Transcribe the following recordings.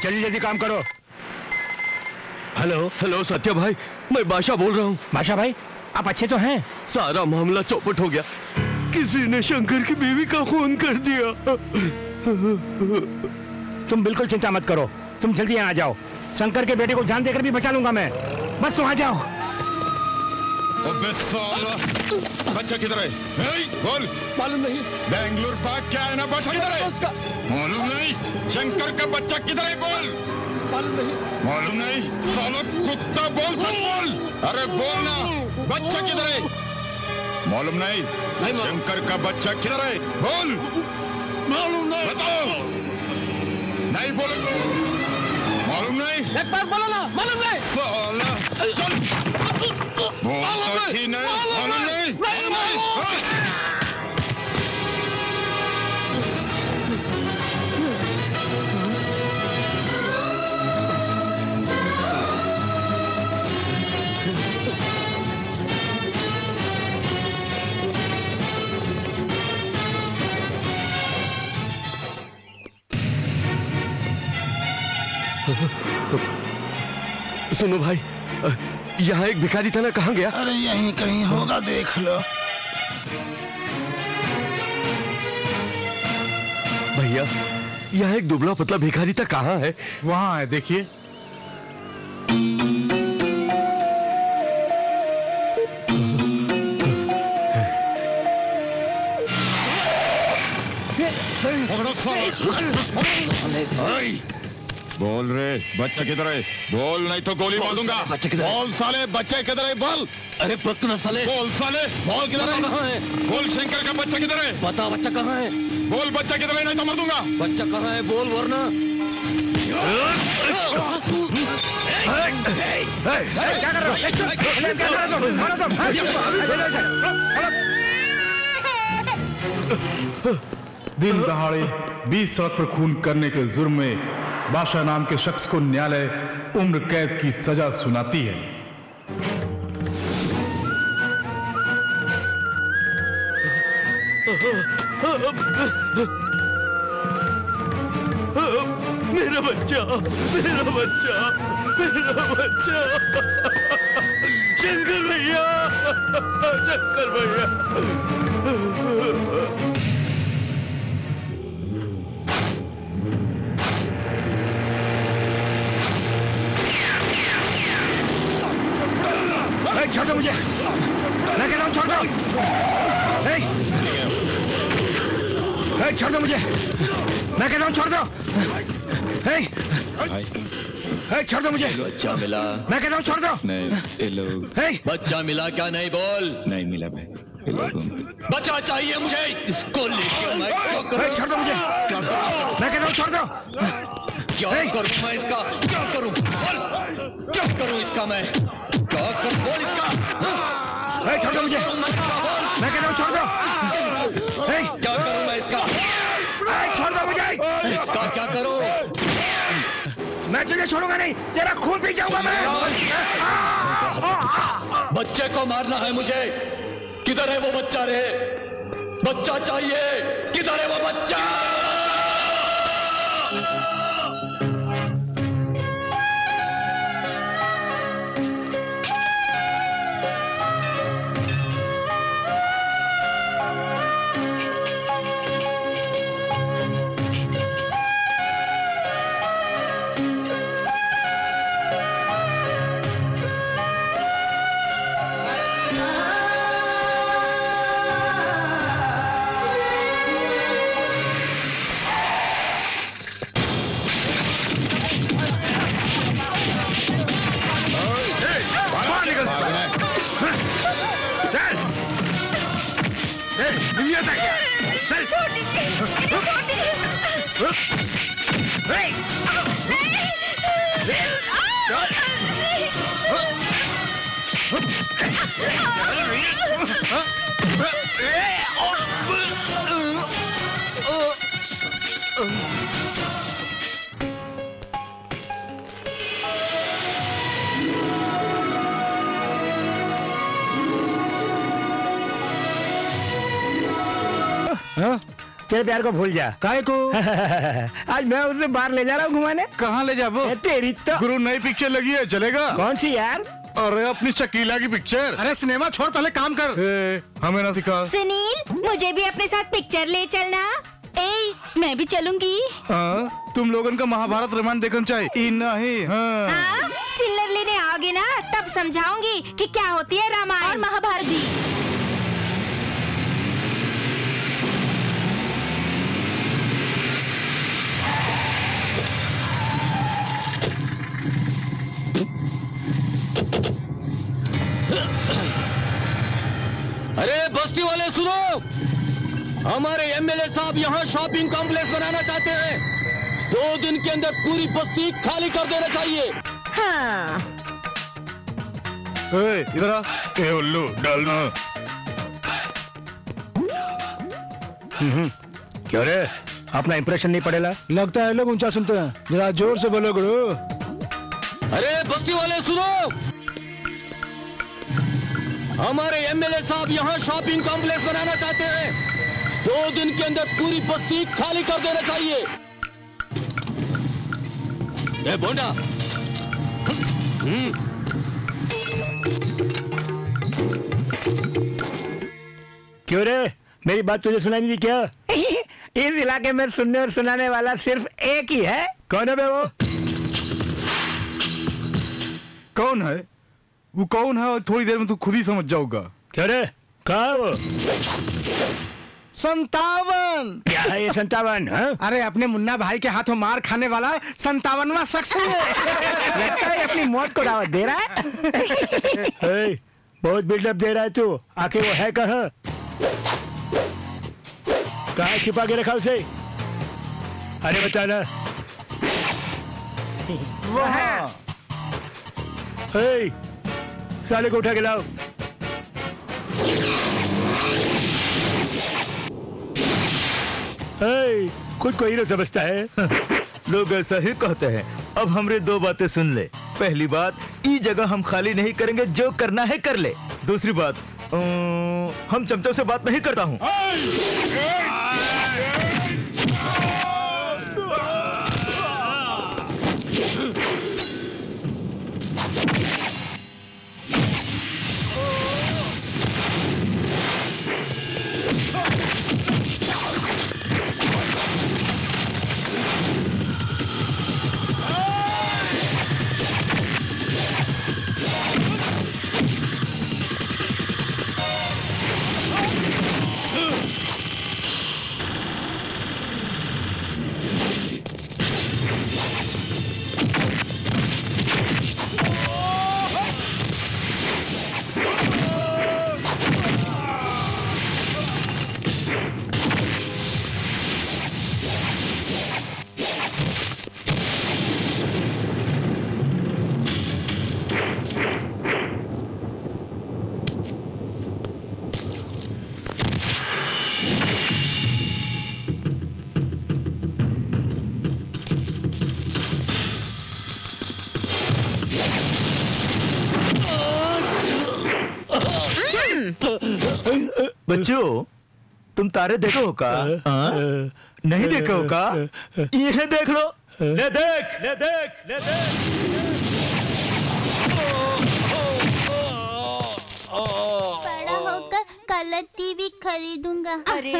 जल्दी जल्दी काम करो। हेलो हेलो सत्या भाई, मैं बादशाह बोल रहा हूँ। बादशाह भाई, आप अच्छे तो हैं? सारा मामला चौपट हो गया, किसी ने शंकर की बीवी का खून कर दिया। तुम बिल्कुल चिंता मत करो, तुम जल्दी यहाँ आ जाओ। शंकर के बेटे को जान देकर भी बचा लूंगा मैं, बस तुम आ जाओ। अबे साला, बच्चा किधर है? बोल। मालूम नहीं। बेंगलुरु भाग क्या है ना, बच्चा किधर है? मालूम नहीं। शंकर का बच्चा किधर है? बोल। मालूम नहीं। मालूम नहीं? साला कुत्ता, बोल, सच बोल। अरे बोल ना, बच्चा किधर है? मालूम नहीं। शंकर का बच्चा किधर है? बोल। मालूम नहीं। बताओ। नहीं बोल। मालूम नहीं। एक बार बोलो ना, मालूम नहीं। साला चल। बोलता ही नहीं। मालूम नहीं। मालूम नहीं। सुनो भाई, यहाँ एक भिखारी था ना, कहाँ गया? अरे यहीं कहीं होगा, देख लो। भैया, यहाँ एक दुबला पतला भिखारी था, कहाँ है? वहाँ है, देखिए। बोल रे, बच्चा किधर है? बोल नहीं तो गोली मार दूंगा। बोल साले, बच्चा किधर है? बोल। अरे बकना साले। बोल साले, बोल किधर है? कहाँ है? बोल शंकर का बच्चा किधर है? बता बच्चा कहाँ है? बोल बच्चा किधर है, नहीं तो मार दूंगा। बच्चा कहाँ है? बोल वरना। क्या कर रहे हो? दिन दहाड़े 20 सड़क पर खून करने के जुर्म में बादशाह नाम के शख्स को न्यायालय उम्र कैद की सजा सुनाती है। मेरा बच्चा, मेरा बच्चा, मेरा बच्चा। शंकर भैया, शंकर भैया। छोड़ दो मुझे, मैं कह रहा हूँ छोड़ दो। छोड़ दो मुझे, मैं कह रहा हूँ छोड़ दो। छोड़ दो मुझे। बच्चा मिला। मैं कह रहा हूँ छोड़ दो। नहीं, बच्चा मिला क्या? नहीं बोल। नहीं मिला भाई। बच्चा चाहिए मुझे, इसको लेकर मैं क्या करूं? छोड़ दो मुझे, मैं कह रहा हूँ छोड़ दो। क्या करूं मैं इसका? क्या करूं? बोल, क्या करूं इसका मैं? क्या कर? बोल इसका। छोड़ दो मुझे, मैं कह रहा हूँ छोड़ दो। क्या करूं मैं इसका? छोड़ दो मुझे। इसका क्या करूं? मैं तुझे छोड़ूंगा नहीं, तेरा खून पी जाऊंगा मैं। बच्चे को मारना है मुझे। किधर है वो बच्चा रे? बच्चा चाहिए, किधर है वो बच्चा? तेरे प्यार को भूल जा। काहे को? आज मैं उसे बाहर ले जा रहा हूँ घुमाने। कहाँ ले जाबो? तेरी तो गुरु नई पिक्चर लगी है, चलेगा? कौन सी यार? अरे अपनी शकीला की पिक्चर। अरे सिनेमा छोड़, पहले काम कर। हमें ना सिखा। सुनील, मुझे भी अपने साथ पिक्चर ले चलना। ए, मैं भी चलूंगी। हाँ, तुम लोगन का महाभारत रामायण देखना चाहिए। नहीं हाँ। हाँ, चिल्लर लेने आओगे ना तब समझाऊंगी कि क्या होती है रामायण और महाभारत भी। अरे बस्ती वाले सुनो, हमारे एमएलए साहब यहाँ शॉपिंग कॉम्प्लेक्स बनाना चाहते हैं। 2 दिन के अंदर पूरी बस्ती खाली कर देना चाहिए। हाँ। इधर आ। ए उल्लू डालना। क्यों रे, अपना इंप्रेशन नहीं पड़ेगा? लगता है लोग ऊंचा सुनते हैं, जरा जोर से बोलो गुरु। अरे बस्ती वाले सुनो, हमारे एमएलए साहब यहाँ शॉपिंग कॉम्प्लेक्स बनाना चाहते हैं। 2 दिन के अंदर पूरी बस्ती खाली कर देना चाहिए। ए बोंडा। क्यों रे, मेरी बात तुझे सुनाई नहीं दी क्या? इस इलाके में सुनने और सुनाने वाला सिर्फ एक ही है। कौन है बे वो? कौन है वो? कौन है और थोड़ी देर में तू खुद ही समझ जाओगा। क्यों रे, कहाँ है वो? 57। क्या है ये 57? हाँ? अरे अपने मुन्ना भाई के हाथों मार खाने वाला 57वां शख्स है। लगता है अपनी मौत को दावत दे रहा है। बहुत बिल्डअप दे रहा है तू। आखिर वो है कहाँ? कहाँ छिपा के रखा उसे? अरे बताना। वो है। साले को उठा के लाओ। खुद को हीरो समझता है। लोग ऐसा ही कहते हैं। अब हमरे 2 बातें सुन ले। पहली बात, ई जगह हम खाली नहीं करेंगे, जो करना है कर ले। दूसरी बात, हम चमचों से बात नहीं करता हूँ। बच्चों, तुम तारे देखो हो का? नहीं देखो हो का? ये देख लो। ले देख, ले देख, ले देख। बड़ा होकर कलर टीवी खरीदूंगा। अरे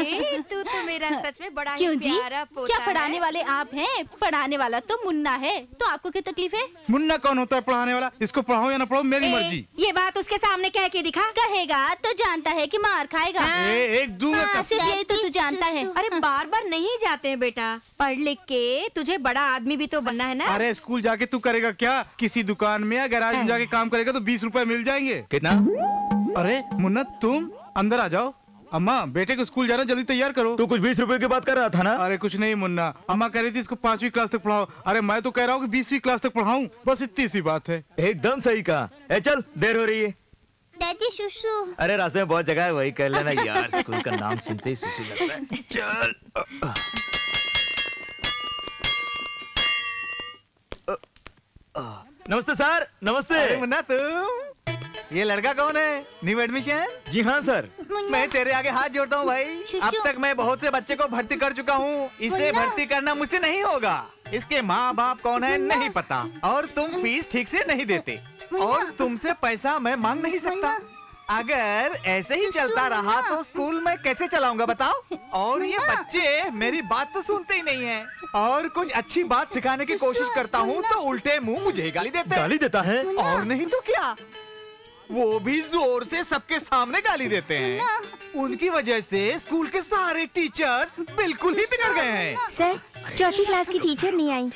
तू तो मेरा सच में बड़ा क्यों ही जी? प्यारा पोता क्या पढ़ाने है। वाले आप हैं? पढ़ाने वाला तो मुन्ना है। तो आपको क्या तकलीफ है? मुन्ना कौन होता है पढ़ाने वाला? इसको पढ़ाओ या ना पढ़ाओ, मेरी मर्जी। ये बात उसके सामने कह के दिखा। कहेगा तो जानता है कि मार खाएगा। एक दूंगा हाँ, सिर्फ यही तो तू जानता है। अरे बार बार नहीं जाते हैं बेटा। पढ़ लिख के तुझे बड़ा आदमी भी तो बनना है ना। अरे स्कूल जाके तू करेगा क्या? किसी दुकान में या गैराज में जाके काम करेगा तो 20 रुपए मिल जाएंगे। कितना? अरे मुन्ना, तुम अंदर आ जाओ। अम्मा, बेटे को स्कूल जाना, जल्दी तैयार करो। तू कुछ 20 रुपए की बात कर रहा था ना? अरे कुछ नहीं मुन्ना, अम्मा कह रही थी इसको 5वीं क्लास तक पढ़ाओ। अरे मैं तो कह रहा हूँ कि 20वीं क्लास तक पढ़ाऊं। बस इतनी सी बात है। एकदम सही कहा। ए चल, देर हो रही है। दादी सुसु। अरे रास्ते में बहुत जगह है, वही कर लेना यार। स्कूल का नाम सुनते ही सुसु लगता है। चल। नमस्ते सर, नमस्ते। अरे मुन्ना, तुम? ये लड़का कौन है? New admission? जी हाँ सर। मैं तेरे आगे हाथ जोड़ता हूँ भाई। अब तक मैं बहुत से बच्चे को भर्ती कर चुका हूँ, इसे भर्ती करना मुझसे नहीं होगा। इसके माँ बाप कौन है नहीं पता, और तुम फीस ठीक से नहीं देते, और तुमसे पैसा मैं मांग नहीं सकता। अगर ऐसे ही चलता रहा तो स्कूल में कैसे चलाऊंगा बताओ? और ये बच्चे मेरी बात तो सुनते ही नहीं हैं, और कुछ अच्छी बात सिखाने की कोशिश करता हूँ तो उल्टे मुंह मुझे ही गाली देते हैं। गाली देता है? और नहीं तो क्या, वो भी जोर से सबके सामने गाली देते हैं। उनकी वजह से स्कूल के सारे टीचर्स बिल्कुल ही बिगड़ गए हैं। सर, चौथी क्लास की टीचर नहीं आई।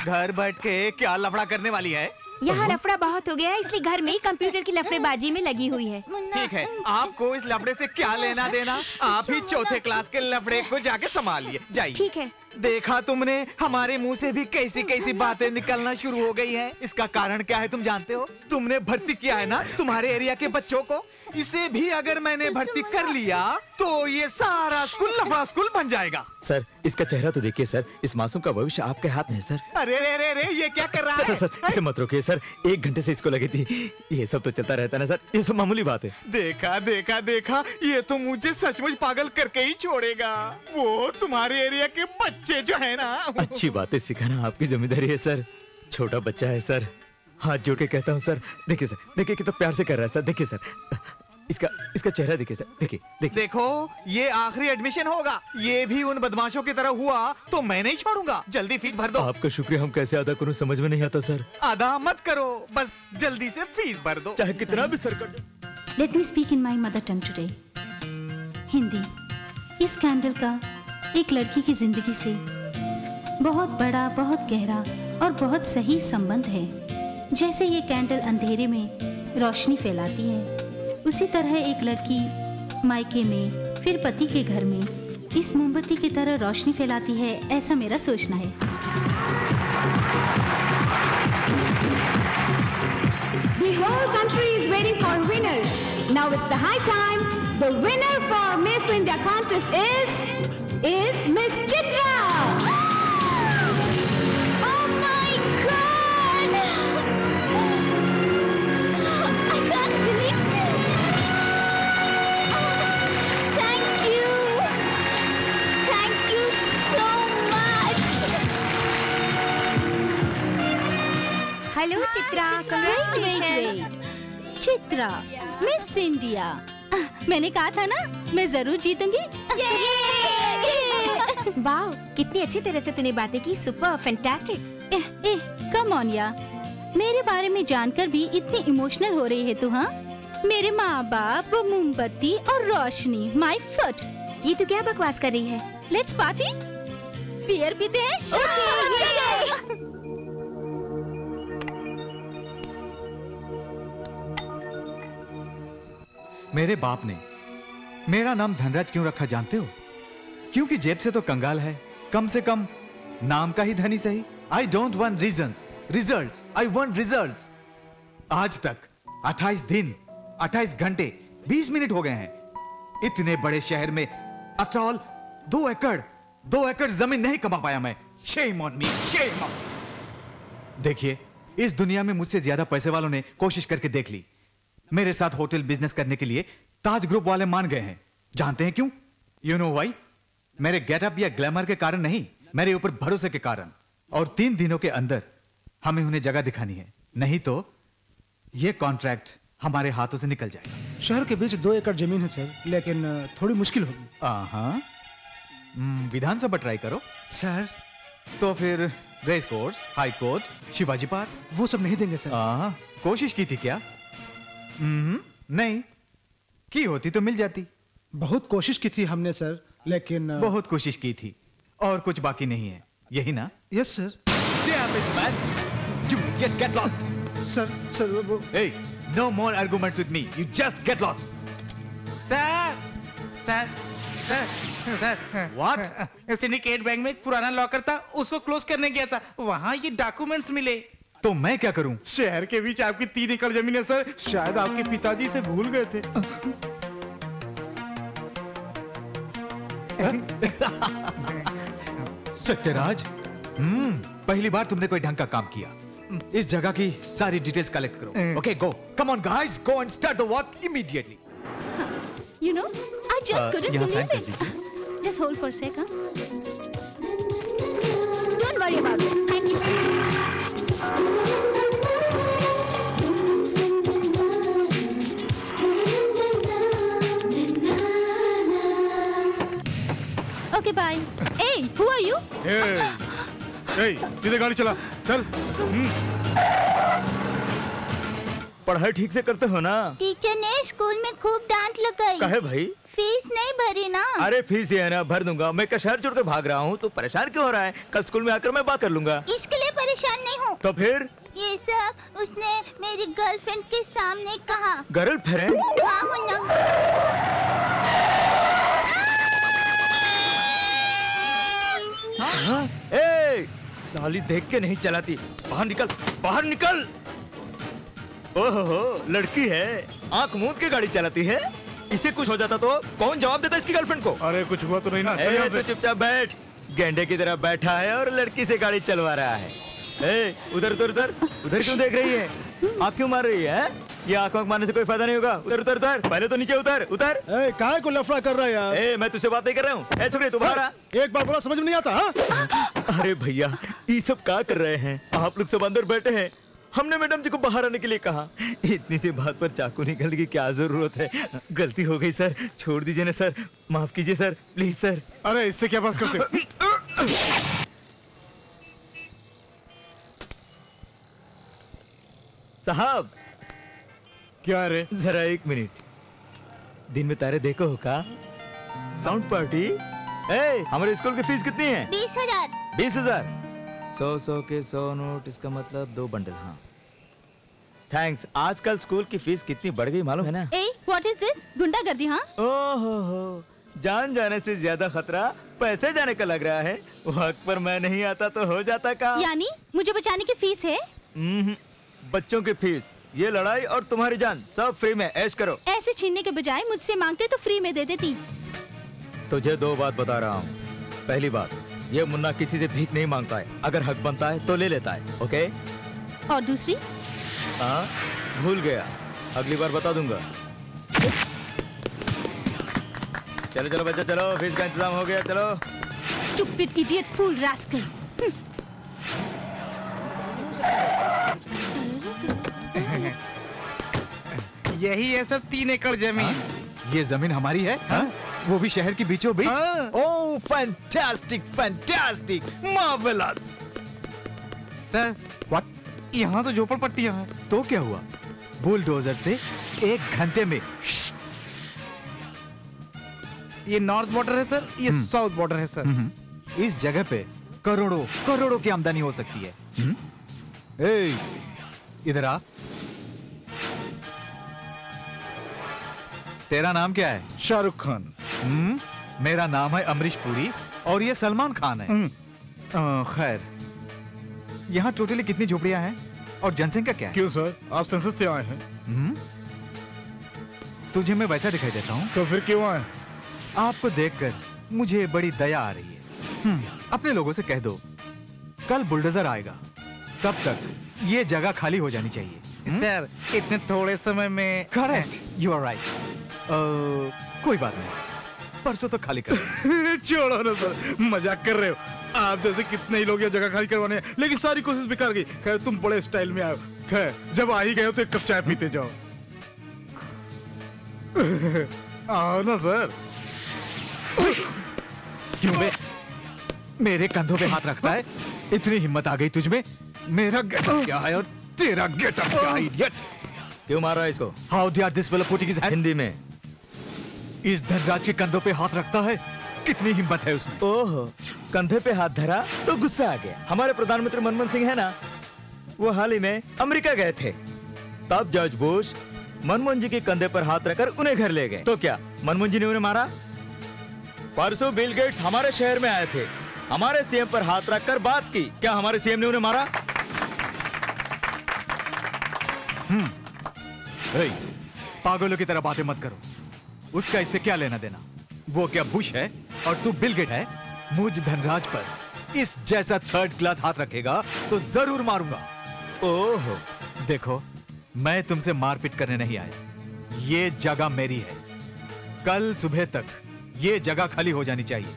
घर बैठ के क्या लफड़ा करने वाली है? यहाँ लफड़ा बहुत हो गया है, इसलिए घर में ही कंप्यूटर की लफड़ेबाजी में लगी हुई है। ठीक है, आपको इस लफड़े से क्या लेना देना? आप ही चौथे क्लास के लफड़े को जाके संभालिए, जाइए। ठीक है। देखा तुमने, हमारे मुंह से भी कैसी कैसी बातें निकलना शुरू हो गई हैं। इसका कारण क्या है तुम जानते हो? तुमने भर्ती किया है ना तुम्हारे एरिया के बच्चों को, इसे भी अगर मैंने भर्ती कर लिया तो ये सारा स्कूल लफड़ा स्कूल बन जाएगा। सर, इसका चेहरा तो देखिए सर, इस मासूम का भविष्य आपके हाथ में है सर। अरे रे रे रे, ये क्या कर रहा है? सर, इसे मत रोकिए सर, 1 घंटे से इसको लगी थी। ये सब तो चलता रहता है ना सर, ये सब मामूली बात है। देखा देखा देखा, ये तो मुझे सचमुच पागल करके ही छोड़ेगा। वो तुम्हारे एरिया के बच्चे जो है ना। अच्छी बातें सिखाना आपकी जिम्मेदारी है सर। छोटा बच्चा है सर, हाथ जोड़ के कहता हूँ सर। देखिए सर, देखिए कितना प्यार से कर रहा है सर। देखिए सर, इसका चेहरा देखिए सर, देखिए। देखो, ये आखिरी एडमिशन होगा। ये भी उन बदमाशों की तरह हुआ तो मैं नहीं छोड़ूंगा। जल्दी फीस भर दो। आपका शुक्रिया हम कैसे अदा करूं समझ में नहीं आता सर। अदा मत करो, बस जल्दी से फीस भर दो, चाहे कितना भी सर कर। Let me speak in my mother tongue today, Hindi. इस कैंडल का एक लड़की की जिंदगी से बहुत बड़ा, बहुत गहरा और बहुत सही संबंध है। जैसे ये कैंडल अंधेरे में रोशनी फैलाती है, उसी तरह एक लड़की मायके में फिर पति के घर में इस मोमबत्ती की तरह रोशनी फैलाती है, ऐसा मेरा सोचना है। The whole country is waiting for winners. Now it's the high time. The winner for Miss India contest is Miss Chitra. Oh my God! I can't believe this. Thank you. Thank you so much. Hello Chitra, congratulations. Chitra, miss India. मैंने कहा था ना, मैं जरूर जीतूंगी। वाह, कितनी अच्छी तरह से तूने बातें की। Super, fantastic. कम ऑन या, मेरे बारे में जानकर भी इतनी इमोशनल हो रही है तू? हाँ, मेरे माँ बाप, मोमबत्ती और रोशनी, माय फुट। ये तू क्या बकवास कर रही है? लेट्स पार्टी, बियर पीते हैं। मेरे बाप ने मेरा नाम धनराज क्यों रखा जानते हो? क्योंकि जेब से तो कंगाल है, कम से कम नाम का ही धनी सही। I don't want reasons, results, I want results. आज तक 28 दिन, 28 घंटे, 20 मिनट हो गए हैं इतने बड़े शहर में। आफ्टर ऑल 2 एकड़ जमीन नहीं कमा पाया मैं। Shame on me, shame on. देखिए, इस दुनिया में मुझसे ज्यादा पैसे वालों ने कोशिश करके देख ली। मेरे साथ होटल बिजनेस करने के लिए ताज ग्रुप वाले मान गए हैं। जानते हैं क्यों? You know why? मेरे गेटअप या ग्लैमर के कारण नहीं, मेरे ऊपर भरोसे के कारण। और 3 दिनों के अंदर हमें उन्हें जगह दिखानी है, नहीं तो यह कॉन्ट्रैक्ट हमारे हाथों से निकल जाएगा। शहर के बीच 2 एकड़ जमीन है सर, लेकिन थोड़ी मुश्किल होगी। हाँ, विधानसभा ट्राई करो सर। तो फिर race course, high court, Shivaji Park, वो सब नहीं देंगे सर। कोशिश की थी क्या? नहीं की होती तो मिल जाती। बहुत कोशिश की थी हमने सर, लेकिन बहुत कोशिश की थी और कुछ बाकी नहीं है, यही ना? Yes sir. Get lost. Sir वो Hey, no more arguments with me. You just get lost. Sir, What? Syndicate bank में एक पुराना लॉकर था, उसको क्लोज करने गया था, वहाँ ये डॉक्यूमेंट्स मिले। तो मैं क्या करूं? शहर के बीच आपकी 3 एकड़ जमीन है सर, शायद आपके पिताजी से भूल गए थे। सत्यराज, पहली बार तुमने कोई ढंग का काम किया। इस जगह की सारी डिटेल्स कलेक्ट करो। Okay, go, come on guys, go and start the work immediately. You know, I just couldn't यहाँ साइन believe कर it. दीजिए। Just hold for a sec, huh? Don't worry about it. Thank you. Okay, bye. Hey, who are you? सीधे गाड़ी चला, चल। पढ़ाई ठीक से करते हो ना? टीचर ने स्कूल में खूब डांट लगाई। काहे भाई? फीस नहीं भरी ना। अरे फीस ये है ना, भर दूंगा। मैं क्या शहर छोड़ के भाग रहा हूँ? तो परेशान क्यों हो रहा है? कल स्कूल में आकर मैं बात कर लूंगा। इसके लिए परेशान नहीं हूँ। तो फिर? ये सब उसने मेरी गर्लफ्रेंड के सामने कहा। गर्लफ्रेंड? हाँ मुन्ना। हाँ? ए, साली देख के नहीं चलाती। बाहर निकल, बाहर निकल। ओहो, लड़की है, आंख मूंद के गाड़ी चलाती है। इसे कुछ हो जाता तो कौन जवाब देता इसकी गर्लफ्रेंड को? अरे कुछ हुआ तो नहीं ना? तो चुपचाप बैठ। गेंडे की तरह बैठा है और लड़की से गाड़ी चलवा रहा है। ए, उधर उधर उधर उधर क्यों देख रही है? आँख क्यों मार रही है? ये आँख मारने से कोई फायदा नहीं होगा। उधर उधर उधर, पहले तो नीचे उतर उतर। काहे को लफड़ा कर रहा है यार? ए, मैं तुझसे बात नहीं कर रहा हूँ। ए छोकरी, तू बाहर आ। एक बार बोला समझ में नहीं आता? हाँ? अरे भैया, ये सब क्या कर रहे हैं? आप लोग सब अंदर बैठे हैं। हमने मैडम जी को बाहर आने के लिए कहा। इतनी सी बात पर चाकू निकलने की क्या जरूरत है? गलती हो गई सर, छोड़ दीजिए ना सर, माफ कीजिए सर, प्लीज सर। अरे इससे क्या बात करते हो? साहब। क्या रे? जरा एक मिनट। दिन में तारे देखो हो का? Sound party. ए, हमारे स्कूल की फीस कितनी है? 20,000। 20,000। 100 के 100 नोट, इसका मतलब 2 बंडल। हाँ थैंक्स। आजकल स्कूल की फीस कितनी बढ़ गई मालूम है ना? ए, what is this? गुंडागर्दी, हाँ? ओहो, जान जाने से ज्यादा खतरा पैसे जाने का लग रहा है। वक्त पर मैं नहीं आता तो हो जाता काम। यानी मुझे बचाने की फीस है? बच्चों की फीस, ये लड़ाई और तुम्हारी जान सब फ्री में। ऐश करो। ऐसे छीनने के बजाय मुझसे मांगते तो फ्री में दे देती। तुझे 2 बात बता रहा हूँ। पहली बात, ये मुन्ना किसी से भीख नहीं मांगता है। अगर हक बनता है तो ले लेता है, ओके? और दूसरी? हाँ, भूल गया, अगली बार बता दूंगा। चलो चलो बच्चा, चलो, फीस का इंतजाम हो गया, चलो। Stupid idiot, fool, rascal. यही है सब 3 एकड़ जमीन। ये जमीन हमारी है? हाँ? वो भी शहर के बीचों बीच? Oh, fantastic, fantastic, marvellous. Sir, what? यहाँ तो झोपड़पट्टियाँ हैं। तो क्या हुआ? बुलडोजर से 1 घंटे में। ये नॉर्थ बॉर्डर है सर, ये साउथ बॉर्डर है सर। इस जगह पे करोड़ों करोड़ों की आमदनी हो सकती है। ए, इधर आ। तेरा नाम क्या है? शाहरुख खान। मेरा नाम है अमरीश पुरी और ये सलमान खान है। खैर, यहाँ टोटली कितनी झोपड़ियां हैं और जनसंख्या क्या है? क्यों सर, आप संसद से आए हैं? तुझे मैं वैसा दिखाई देता हूँ? तो फिर क्यों आए? आपको देखकर मुझे बड़ी दया आ रही है। अपने लोगों से कह दो, कल बुलडोजर आएगा, तब तक ये जगह खाली हो जानी चाहिए। सर, इतने थोड़े समय में। Correct, you are right. कोई बात नहीं, परसों तो खाली कर। छोड़ो ना सर, मजाक कर रहे हो। आप जैसे कितने ही लोग ये जगह खाली करवाने हैं, लेकिन सारी कोशिश बेकार गई। खैर, तुम बड़े स्टाइल में आए। खैर, जब आ ही गए हो तो 1 कप चाय पीते जाओ। आओ ना सर। क्यों बे? मेरे कंधों पे हाथ रखता है? इतनी हिम्मत आ गई तुझमें? मेरा गेटअप क्या है और तेरा गेटअप क्या है, इडियट? क्यों मार रहा है इसको? How dare this fellow put his hand? Hindi में। इस धनराज के कंधों पे हाथ रखता है? कितनी हिम्मत है उसमें? ओहो, कंधे पे हाथ धरा तो गुस्सा आ गया। हमारे प्रधानमंत्री मनमोहन सिंह है ना, वो हाल ही में अमेरिका गए थे। तब जॉर्ज बुश मनमोहन जी के कंधे पर हाथ रखकर उन्हें घर ले गए। तो क्या मनमोहन जी ने उन्हें मारा? परसों बिल गेट्स हमारे शहर में आए थे, हमारे सीएम पर हाथ रखकर बात की। क्या हमारे सीएम ने उन्हें मारा? पागलों की तरह बातें मत करो। उसका इससे क्या लेना देना? वो क्या बुश है और तू बिल गेट है? मुझ धनराज पर इस जैसा 3rd क्लास हाथ रखेगा तो जरूर मारूंगा। ओहो, देखो, मैं तुमसे मारपीट करने नहीं आया। ये जगह मेरी है। कल सुबह तक ये जगह खाली हो जानी चाहिए।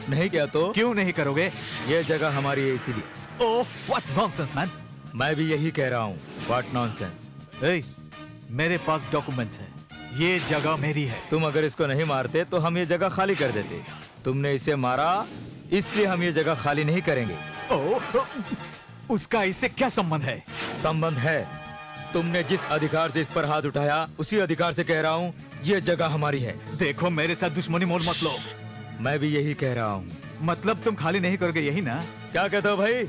नहीं क्या तो? क्यों नहीं करोगे? ये जगह हमारी है इसीलिए। ओह, व्हाट नॉनसेंस मैन। मैं भी यही कह रहा हूँ, व्हाट नॉनसेंस। ए, मेरे पास डॉक्यूमेंट्स हैं। ये जगह मेरी है। तुम अगर इसको नहीं मारते तो हम ये जगह खाली कर देते। तुमने इसे मारा, इसलिए हम ये जगह खाली नहीं करेंगे। ओह, उसका इससे क्या संबंध है? संबंध है। तुमने जिस अधिकार से इस पर हाथ उठाया, उसी अधिकार से कह रहा हूँ, ये जगह हमारी है। देखो, मेरे साथ दुश्मनी मोल मत लो। मैं भी यही कह रहा हूँ। मतलब तुम खाली नहीं करोगे, यही ना? क्या कहते हो भाई?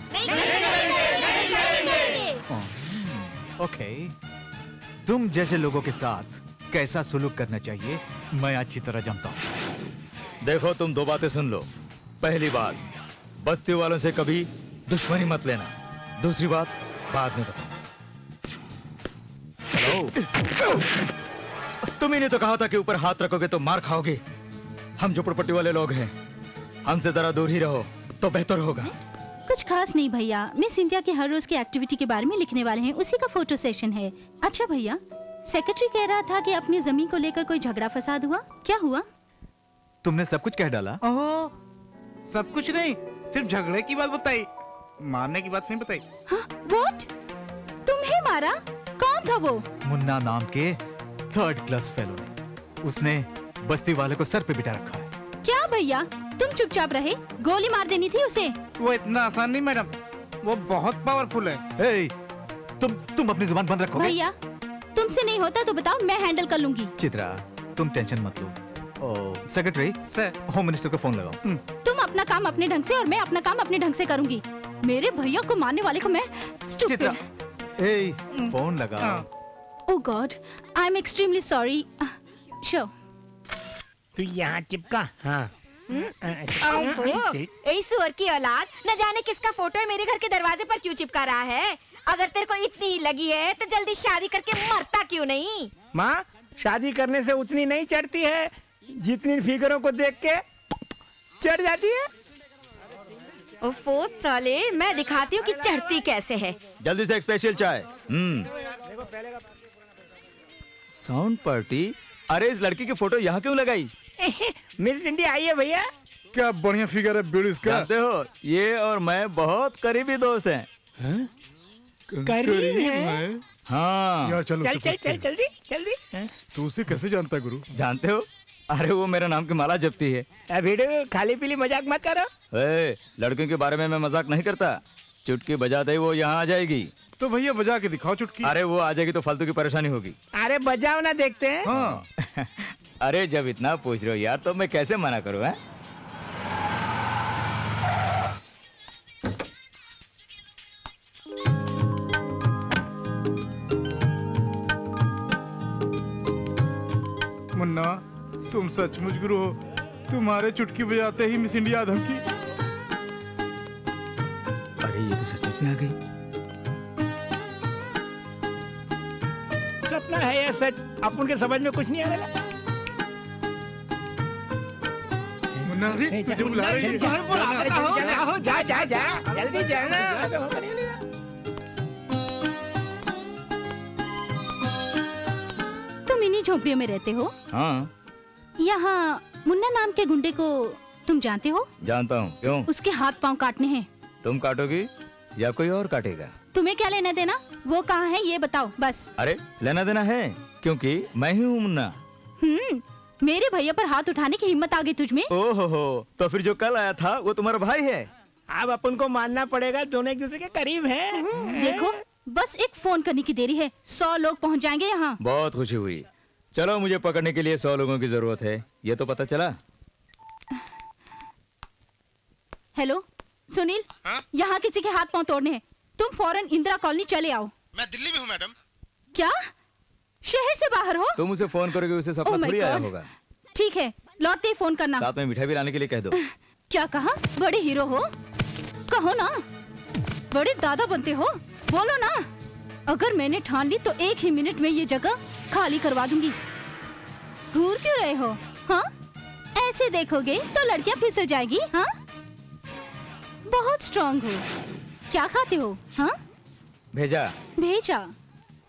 ओके, तुम जैसे लोगों के साथ कैसा सुलूक करना चाहिए मैं अच्छी तरह जानता हूँ। देखो, तुम दो बातें सुन लो। पहली बात, बस्ती वालों से कभी दुश्मनी मत लेना। दूसरी बात बाद में बताओ। तुम्ही ने तो कहा था कि ऊपर हाथ रखोगे तो मार खाओगे। हम झोपड़पट्टी वाले लोग हैं, हमसे जरा दूर ही रहो तो बेहतर होगा। कुछ खास नहीं भैया, मिस इंडिया के हर रोज की एक्टिविटी के बारे में लिखने वाले हैं, उसी का फोटो सेशन है। अच्छा भैया, सेक्रेटरी कह रहा था कि अपनी जमीन को लेकर कोई झगड़ा फसाद हुआ, क्या हुआ? तुमने सब कुछ कह डाला? ओह, सब कुछ नहीं, सिर्फ झगड़े की बात बताई, मारने की बात नहीं बताई। व्हाट? तुम्हें मारा? कौन था वो? मुन्ना नाम के 3rd क्लास फेलो ने। उसने बस्ती वाले को सर पे बिठा रखा है। क्या भैया, तुम चुपचाप रहे, गोली मार देनी थी उसे। वो इतना आसान नहीं मैडम, वो बहुत पावरफुल है। ए, तुम अपनी जुबान बंद रखोगे? भैया, तुमसे नहीं होता तो बताओ, मैं हैंडल कर लूंगी। चित्रा, तुम टेंशन मत लो। सेक्रेटरी सर, होम मिनिस्टर को फोन लगाओ। तुम अपना काम अपने ढंग से और मैं अपना काम अपने ढंग से करूंगी। मेरे भैया को मारने वाले को मैं चित्रा, ए, फोन लगाओ। Oh god, I am extremely sorry. Sure. तू यहाँ चिपका। हाँ। ऐ सुअर की औलाद, न जाने किसका फोटो है मेरे घर के दरवाजे पर क्यों चिपका रहा है। अगर तेरे को इतनी लगी है तो जल्दी शादी करके मरता क्यों नहीं? माँ, शादी करने से उतनी नहीं चढ़ती है जितनी फिगरों को देख के चढ़ जाती है। ओफो साले, मैं दिखाती हूँ कि चढ़ती कैसे है। जल्दी से एक स्पेशल चाय। Sound party? अरे इस लड़की की फोटो यहाँ क्यों लगाई? मिस इंडिया आई है भैया। क्या बढ़िया फिगर है बिल्ड इसका। जानते हो, ये और मैं बहुत करीबी दोस्त हैं। करीब है? हाँ यार चलो, चल जल्दी जल्दी। तू उसे कैसे जानता है गुरु? जानते हो, अरे वो मेरा नाम की माला जपती है। वीडियो खाली पीली मजाक मत करो। लड़कियों के बारे में मैं मजाक नहीं करता। चुटकी बजाते ही वो यहाँ आ जाएगी। तो भैया बजा के दिखाओ चुटकी। अरे वो आ जाएगी तो फालतू की परेशानी होगी। अरे बजाओ ना, देखते हैं। हाँ। अरे जब इतना पूछ रहे हो यार, तो मैं कैसे मना करूँ? है मुन्ना, तुम सचमुच गुरु हो। तुम्हारे चुटकी बजाते ही मिस इंडिया धमकी। अरे ये तो सचमुच में आ गई। सपना है या सच, अपन के समझ में कुछ नहीं आ रहा। मुन्ना, तुझे बुला रही है। जा जा जा, जल्दी जाना। तुम इन्हीं झोपड़ियों में रहते हो? हाँ। यहाँ मुन्ना नाम के गुंडे को तुम जानते हो? जानता हूँ। क्यों? उसके हाथ पांव काटने हैं। तुम काटोगी या कोई और काटेगा? तुम्हें क्या लेना देना? वो कहाँ है ये बताओ बस। अरे लेना देना है, क्योंकि मैं ही हूँ मुन्ना। मेरे भैया पर हाथ उठाने की हिम्मत आ गई तुझमें? ओहो, तो फिर जो कल आया था वो तुम्हारा भाई है। अब अपन को मानना पड़ेगा, दोनों एक दूसरे के करीब हैं। देखो, बस एक फोन करने की देरी है, 100 लोग पहुंच जाएंगे यहाँ। बहुत खुशी हुई। चलो, मुझे पकड़ने के लिए 100 लोगों की जरूरत है, ये तो पता चला। हेलो सुनील, यहाँ किसी के हाथ पांव तोड़ने हैं, तुम फौरन इंदिरा कॉलोनी चले आओ। मैं दिल्ली में हूँ मैडम। क्या? शहर से बाहर हो? तुम उसे फोन करोगे, उसे सपना थोड़ी आया होगा। ठीक है, लौटते ही फोन करना। साथ में मिठाई भी लाने के लिए कह दो। क्या कहा? बड़े हीरो हो? कहो ना, बड़े दादा बनते हो, बोलो ना। अगर मैंने ठान ली तो 1 ही मिनट में ये जगह खाली करवा दूंगी। घूर क्यों रहे हो? हाँ, ऐसे देखोगे तो लड़कियां फिसल जाएगी। हाँ, बहुत स्ट्रांग हो। क्या खाते हो? हाँ, भेजा। भेजा?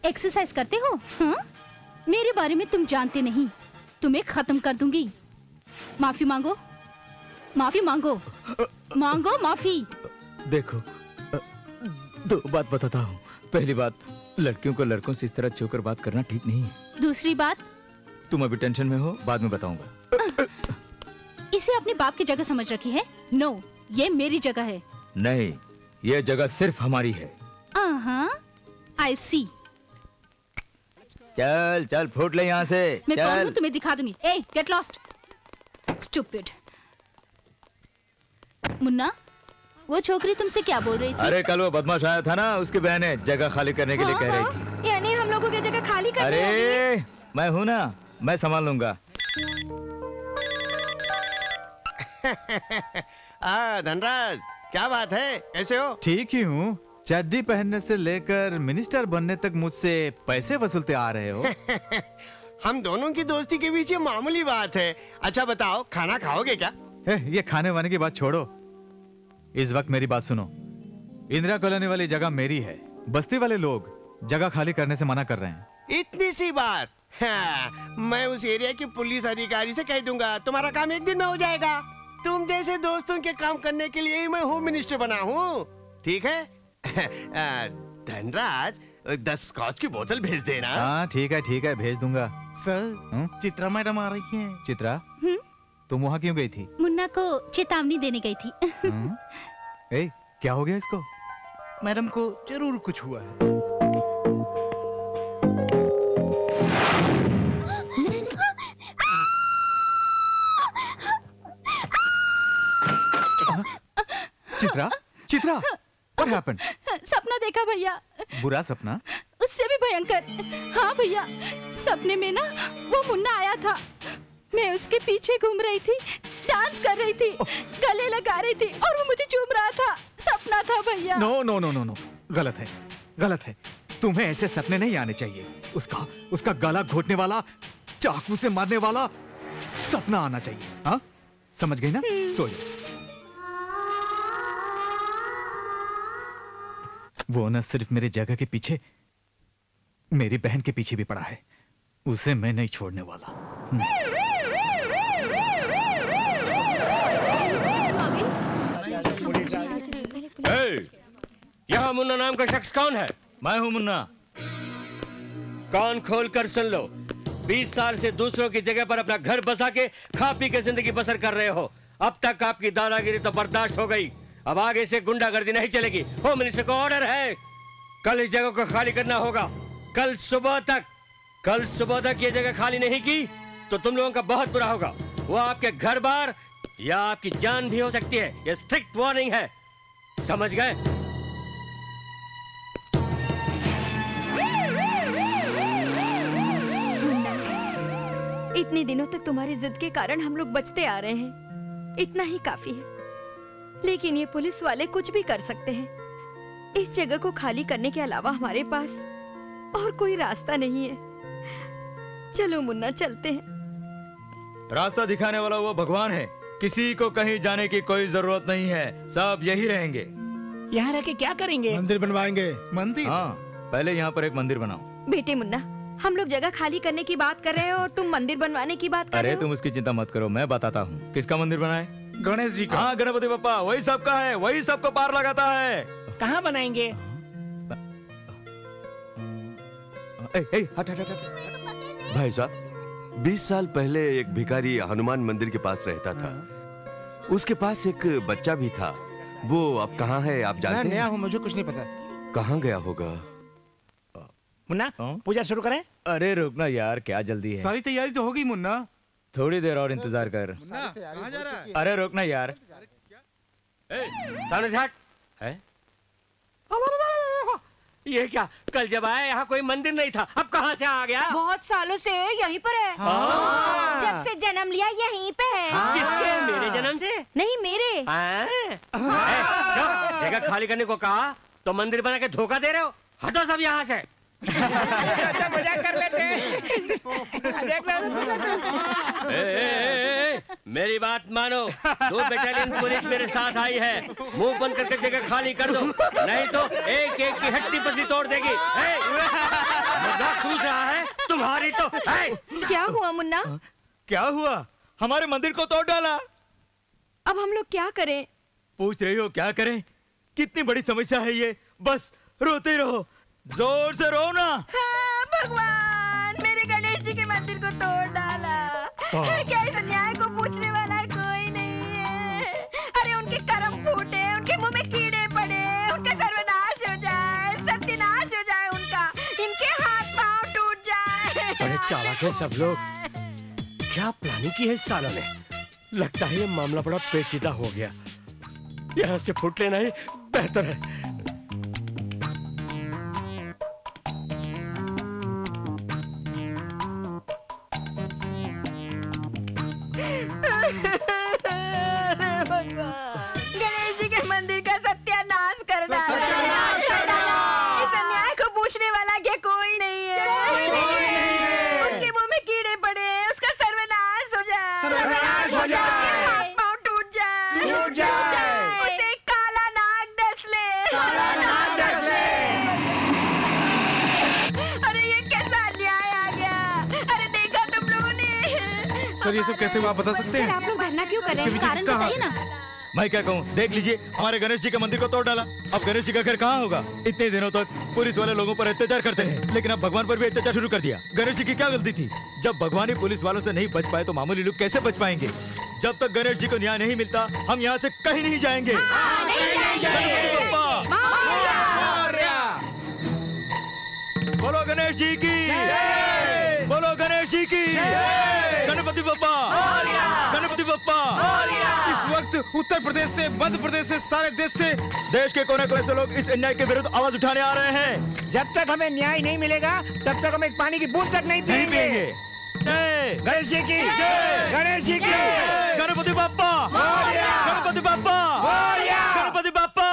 एक्सरसाइज करते हो? हाँ, मेरे बारे में तुम जानते नहीं। तुम्हें खत्म कर दूंगी। माफी मांगो, माफी मांगो, मांगो माफी। देखो, दो बात बताता हूँ। पहली बात, लड़कियों को लड़कों से इस तरह छूकर बात करना ठीक नहीं है। दूसरी बात, तुम अभी टेंशन में हो, बाद में बताऊंगा। इसे अपने बाप की जगह समझ रखी है? नो, ये मेरी जगह है। नहीं, ये जगह सिर्फ हमारी है। I'll see। चल चल फूट ले यहाँ से। मैं कौन चल। हूँ तुम्हें दिखा दूंगी। ए, गेट लॉस्ट, स्टूपिड। मुन्ना, वो छोकरी तुमसे क्या बोल रही थी? अरे कल वो बदमाश आया था ना, उसकी बहन है, जगह खाली करने के लिए कह रही थी। यानी हम लोगों की जगह खाली करनी अरे मैं हूँ ना, मैं संभाल लूंगा। धनराज, क्या बात है, कैसे हो? ठीक ही हूँ। चड्डी पहनने से लेकर मिनिस्टर बनने तक मुझसे पैसे वसूलते आ रहे हो। हम दोनों की दोस्ती के बीच ये मामूली बात है। अच्छा बताओ, खाना खाओगे क्या? ये खाने वाने की बात छोड़ो, इस वक्त मेरी बात सुनो। इंदिरा कॉलोनी वाली जगह मेरी है। बस्ती वाले लोग जगह खाली करने से मना कर रहे हैं। इतनी सी बात? हाँ, मैं उस एरिया के पुलिस अधिकारी से कह दूंगा, तुम्हारा काम एक दिन में हो जाएगा। तुम जैसे दोस्तों के काम करने के लिए ही मैं होम मिनिस्टर बना हूँ। ठीक है? धनराज, 10 स्कॉच की बोतल भेज देना। हाँ ठीक है, भेज दूंगा। सर, चित्रा मैडम आ रही हैं। चित्रा, तुम वहाँ क्यों गई थी? मुन्ना को चेतावनी देने गई थी। ए, क्या हो गया इसको? मैडम को जरूर कुछ हुआ है। Chitra, Chitra, what happened? सपना देखा भैया। बुरा सपना? उससे भी भयंकर। हाँ भैया, सपने में ना वो मुन्ना आया था। मैं उसके पीछे घूम रही थी, डांस कर रही थी, गले लगा रही थी और वो मुझे चूम रहा था। सपना था भैया। No no no no no, गलत है, गलत है। तुम्हें ऐसे सपने नहीं आने चाहिए। उसका गला घोटने वाला, चाकू से मारने वाला सपना आना चाहिए। हाँ, समझ गई ना? सो जाओ। वो न सिर्फ मेरी जगह के पीछे, मेरी बहन के पीछे भी पड़ा है। उसे मैं नहीं छोड़ने वाला। यहाँ मुन्ना नाम का शख्स कौन है? मैं हूँ मुन्ना। कान खोल कर सुन लो। 20 साल से दूसरों की जगह पर अपना घर बसा के खा पी के जिंदगी बसर कर रहे हो। अब तक आपकी दादागिरी तो बर्दाश्त हो गई, अब आगे से गुंडागर्दी नहीं चलेगी। होम मिनिस्टर को ऑर्डर है, कल इस जगह को खाली करना होगा। कल सुबह तक ये जगह खाली नहीं की तो तुम लोगों का बहुत बुरा होगा। वो आपके घर बार या आपकी जान भी हो सकती है। ये स्ट्रिक्ट वार्निंग है, समझ गए? इतने दिनों तक तुम्हारी जिद के कारण हम लोग बचते आ रहे हैं, इतना ही काफी है। लेकिन ये पुलिस वाले कुछ भी कर सकते हैं। इस जगह को खाली करने के अलावा हमारे पास और कोई रास्ता नहीं है। चलो मुन्ना, चलते हैं। रास्ता दिखाने वाला वो भगवान है। किसी को कहीं जाने की कोई जरूरत नहीं है, सब यही रहेंगे। यहाँ रह के क्या करेंगे? मंदिर बनवाएंगे। मंदिर? हाँ, पहले यहाँ पर एक मंदिर बनाओ। बेटे मुन्ना, हम लोग जगह खाली करने की बात कर रहे हैं और तुम मंदिर बनवाने की बात कर रहे अरे हो। तुम उसकी चिंता मत करो, मैं बताता हूँ। किसका मंदिर बनाए? गणेश जी का। हाँ, गणपति बप्पा, वही सबका है, वही सबको पार लगाता है। कहाँ बनाएंगे? हट। भाई साहब, 20 साल पहले एक भिखारी हनुमान मंदिर के पास रहता था। उसके पास एक बच्चा भी था। वो अब कहाँ है आप जानते हैं? मैं नया हूँ, मुझे कुछ नहीं पता। कहाँ गया होगा? मुन्ना, पूजा शुरू करें? अरे रुकना यार, क्या जल्दी है? सारी तैयारी तो होगी मुन्ना। थोड़ी देर और इंतजार कर। कहाँ जा रहा है? अरे रुकना यार। सामने से हट। है? ये क्या, कल जब आया यहाँ कोई मंदिर नहीं था, अब कहाँ से आ गया? बहुत सालों से यहीं पर है। जब से जन्म लिया यहीं पे है। किसके? मेरे जन्म से? नहीं, मेरे। जगह खाली करने को कहा तो मंदिर बना के धोखा दे रहे हो। हटो सब यहाँ से। अच्छा, मजाक कर लेते हैं। मेरी बात मानो, 2 बटालियन पुलिस मेरे साथ आई है। मुंह बंद करके जगह खाली कर दो, नहीं तो एक की हड्डी पसी तोड़ देगी। मजाक सूझ रहा है तुम्हारी तो? क्या हुआ मुन्ना? क्या हुआ? हमारे मंदिर को तोड़ डाला। अब हम लोग क्या करें? पूछ रही हो क्या करें? कितनी बड़ी समस्या है ये। बस रोते रहो, जोर से रो ना। हाँ, भगवान, मेरे गणेश जी के मंदिर को तोड़ डाला। क्या इस अन्याय को पूछने वाला कोई नहीं है? अरे उनके कर्म फूटे, उनके मुंह में कीड़े पड़े, उनका सर्वनाश हो जाए, सत्यानाश हो जाए उनका, इनके हाथ पांव टूट जाए। बड़े चालाक है सब लोग। क्या प्लानिंग की है इस सालों ने? लगता है ये मामला बड़ा पेचीदा हो गया। यहाँ से फुट लेना ही बेहतर है। गणेश जी के मंदिर का सत्यानाश कर डाला। इस अन्याय को पूछने वाला क्या कोई नहीं है? उसके मुंह में कीड़े पड़े, उसका सर्वनाश हो जाए, हाथ पांव टूट जाए, उसे काला नाग डस ले। अरे ये कैसा अन्याय आ गया? अरे देखा तुम लोगों ने? सर ये सब कैसे हुआ, आप बता सकते हैं? आप लोग धरना क्यों कर रहे हैं? कारण बताइए ना। मैं क्या कहूँ, देख लीजिए हमारे गणेश जी के मंदिर को तोड़ डाला। अब गणेश जी का घर कहाँ होगा? इतने दिनों तक पुलिस वाले लोगों पर अत्याचार करते हैं, लेकिन अब भगवान पर भी अत्याचार शुरू कर दिया। गणेश जी की क्या गलती थी? जब भगवान ही पुलिस वालों से नहीं बच पाए तो मामूली लोग कैसे बच पाएंगे? जब तक गणेश जी को न्याय नहीं मिलता हम यहाँ से कहीं नहीं जाएंगे। बोलो गणेश जी की, बोलो गणेश जी की, गणपति बप्पा, गणपति बप्पा। इस वक्त उत्तर प्रदेश से, मध्य प्रदेश से, सारे देश से, देश के कोने कोने से लोग इस अन्याय के विरुद्ध आवाज उठाने आ रहे हैं। जब तक हमें न्याय नहीं मिलेगा तब तक हम एक पानी की बूंद तक नहीं पिएंगे। गणेश जी की, गणेश जी की, Ganpati Bappa, Ganpati Bappa, Ganpati Bappa.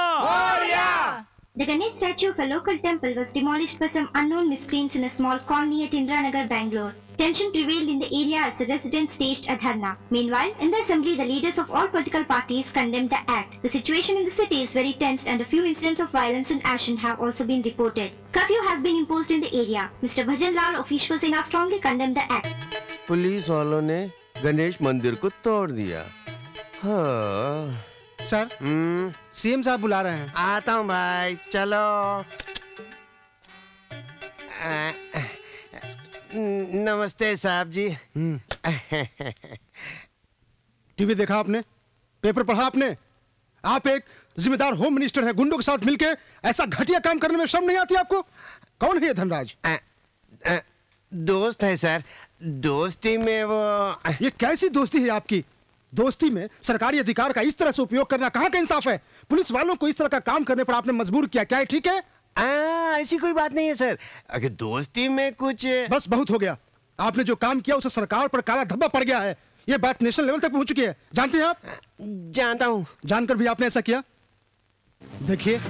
The Ganesh statue of a local temple was demolished by some unknown miscreants in a small colony at Indiranagar, Bangalore. Tension prevailed in the area as the residents staged a dharna. Meanwhile, in the assembly, the leaders of all political parties condemned the act. The situation in the city is very tense and a few incidents of violence and action have also been reported. Curfew has been imposed in the area. Mr. Bhajan Lal of Ishwar Singh strongly condemned the act. Police वालों ने गणेश मंदिर को तोड़ दिया। हाँ। Sir, CM साहब बुला रहे हैं। आता हूँ भाई, चलो। नमस्ते साहब जी। टीवी देखा आपने? पेपर पढ़ा आपने? आप एक जिम्मेदार होम मिनिस्टर हैं, गुंडों के साथ मिलके ऐसा घटिया काम करने में शर्म नहीं आती आपको? कौन है ये धनराज? दोस्त है सर, दोस्ती में वो। ये कैसी दोस्ती है आपकी? दोस्ती में सरकारी अधिकार का इस तरह से उपयोग करना कहाँ का इंसाफ है? पुलिस वालों को इस तरह का काम करने पर आपने मजबूर किया, क्या है ठीक है? ऐसी कोई बात नहीं है सर, अगर दोस्ती में कुछ। बस बहुत हो गया। आपने जो काम किया उसे सरकार पर काला धब्बा पड़ गया है। ये बात नेशनल लेवल तक पहुंच चुकी है, जानते हैं आप? जानता हूँ। जानकर भी आपने ऐसा किया? देखिए,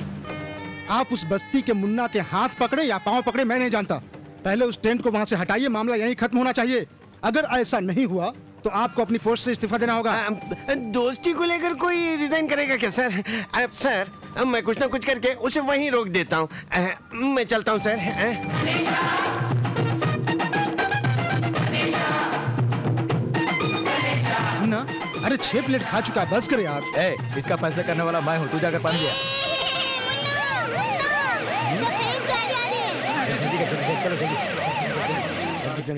आप उस बस्ती के मुन्ना के हाथ पकड़े या पांव पकड़े मैं नहीं जानता, पहले उस टेंट को वहां से हटाइए, मामला यहीं खत्म होना चाहिए। अगर ऐसा नहीं हुआ तो आपको अपनी पोस्ट से इस्तीफा देना होगा। दोस्ती को लेकर कोई रिजाइन करेगा क्या सर? सर मैं कुछ ना कुछ करके उसे वहीं रोक देता हूँ। मैं चलता हूँ सर। ना, अरे 6 प्लेट खा चुका है, बस कर यार। इसका फैसला करने वाला मैं हूँ, तू जाकर पानी दिया। चलो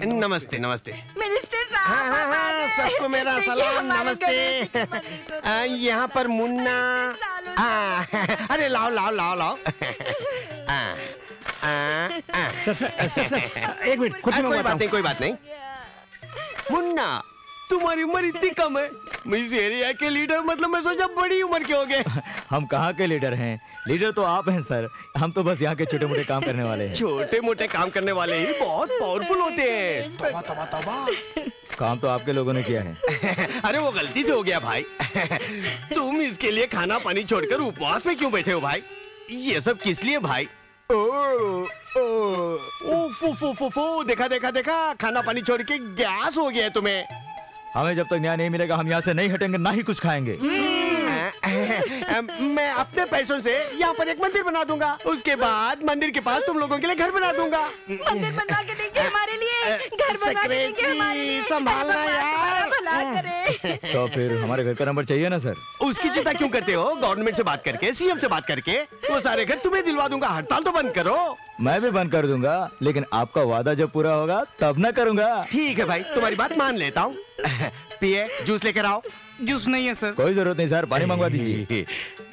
नमस्ते नमस्ते। मिनिस्टर साहब, सबको मेरा सलाम, नमस्ते। यहाँ पर मुन्ना। अरे लाओ लाओ लाओ लाओ। सर, एक मिनट, कोई बात नहीं, कोई बात नहीं। मुन्ना, तुम्हारी उम्र इतनी कम है, मैं इस एरिया के लीडर, मतलब मैं सोचा बड़ी उम्र के हो गए। हम कहाँ के लीडर हैं? लीडर तो आप हैं सर, हम तो बस यहाँ के छोटे मोटे काम करने वाले हैं। छोटे मोटे काम करने वाले ही बहुत पावरफुल होते हैं। काम तो आपके लोगों ने किया है। अरे वो गलती से हो गया भाई। तुम इसके लिए खाना पानी छोड़कर उपवास में क्यों बैठे हो भाई? ये सब किस लिए भाई? फू देखा देखा देखा, खाना पानी छोड़ के गैस हो गया है तुम्हें। हमें जब तक न्याय नहीं मिलेगा हम यहाँ से नहीं हटेंगे, ना ही कुछ खाएंगे। मैं अपने पैसों से यहाँ पर एक मंदिर बना दूंगा, उसके बाद मंदिर के पास तुम लोगों के लिए घर बना दूंगा। मंदिर बनवा के देंगे हमारे लिए, घर बनवा के देंगे हमारे लिए। संभालना यार, भला करे। तो फिर हमारे घर का नंबर चाहिए ना सर? उसकी चिंता क्यों करते हो? गवर्नमेंट से बात करके, सीएम से बात करके वो सारे घर तुम्हें दिलवा दूंगा। हड़ताल तो बंद करो। मैं भी बंद कर दूंगा, लेकिन आपका वादा जब पूरा होगा तब ना करूंगा। ठीक है भाई, तुम्हारी बात मान लेता हूँ। पिए, जूस लेकर आओ। जूस नहीं है सर। कोई जरूरत नहीं सर, पानी मंगवा दीजिए।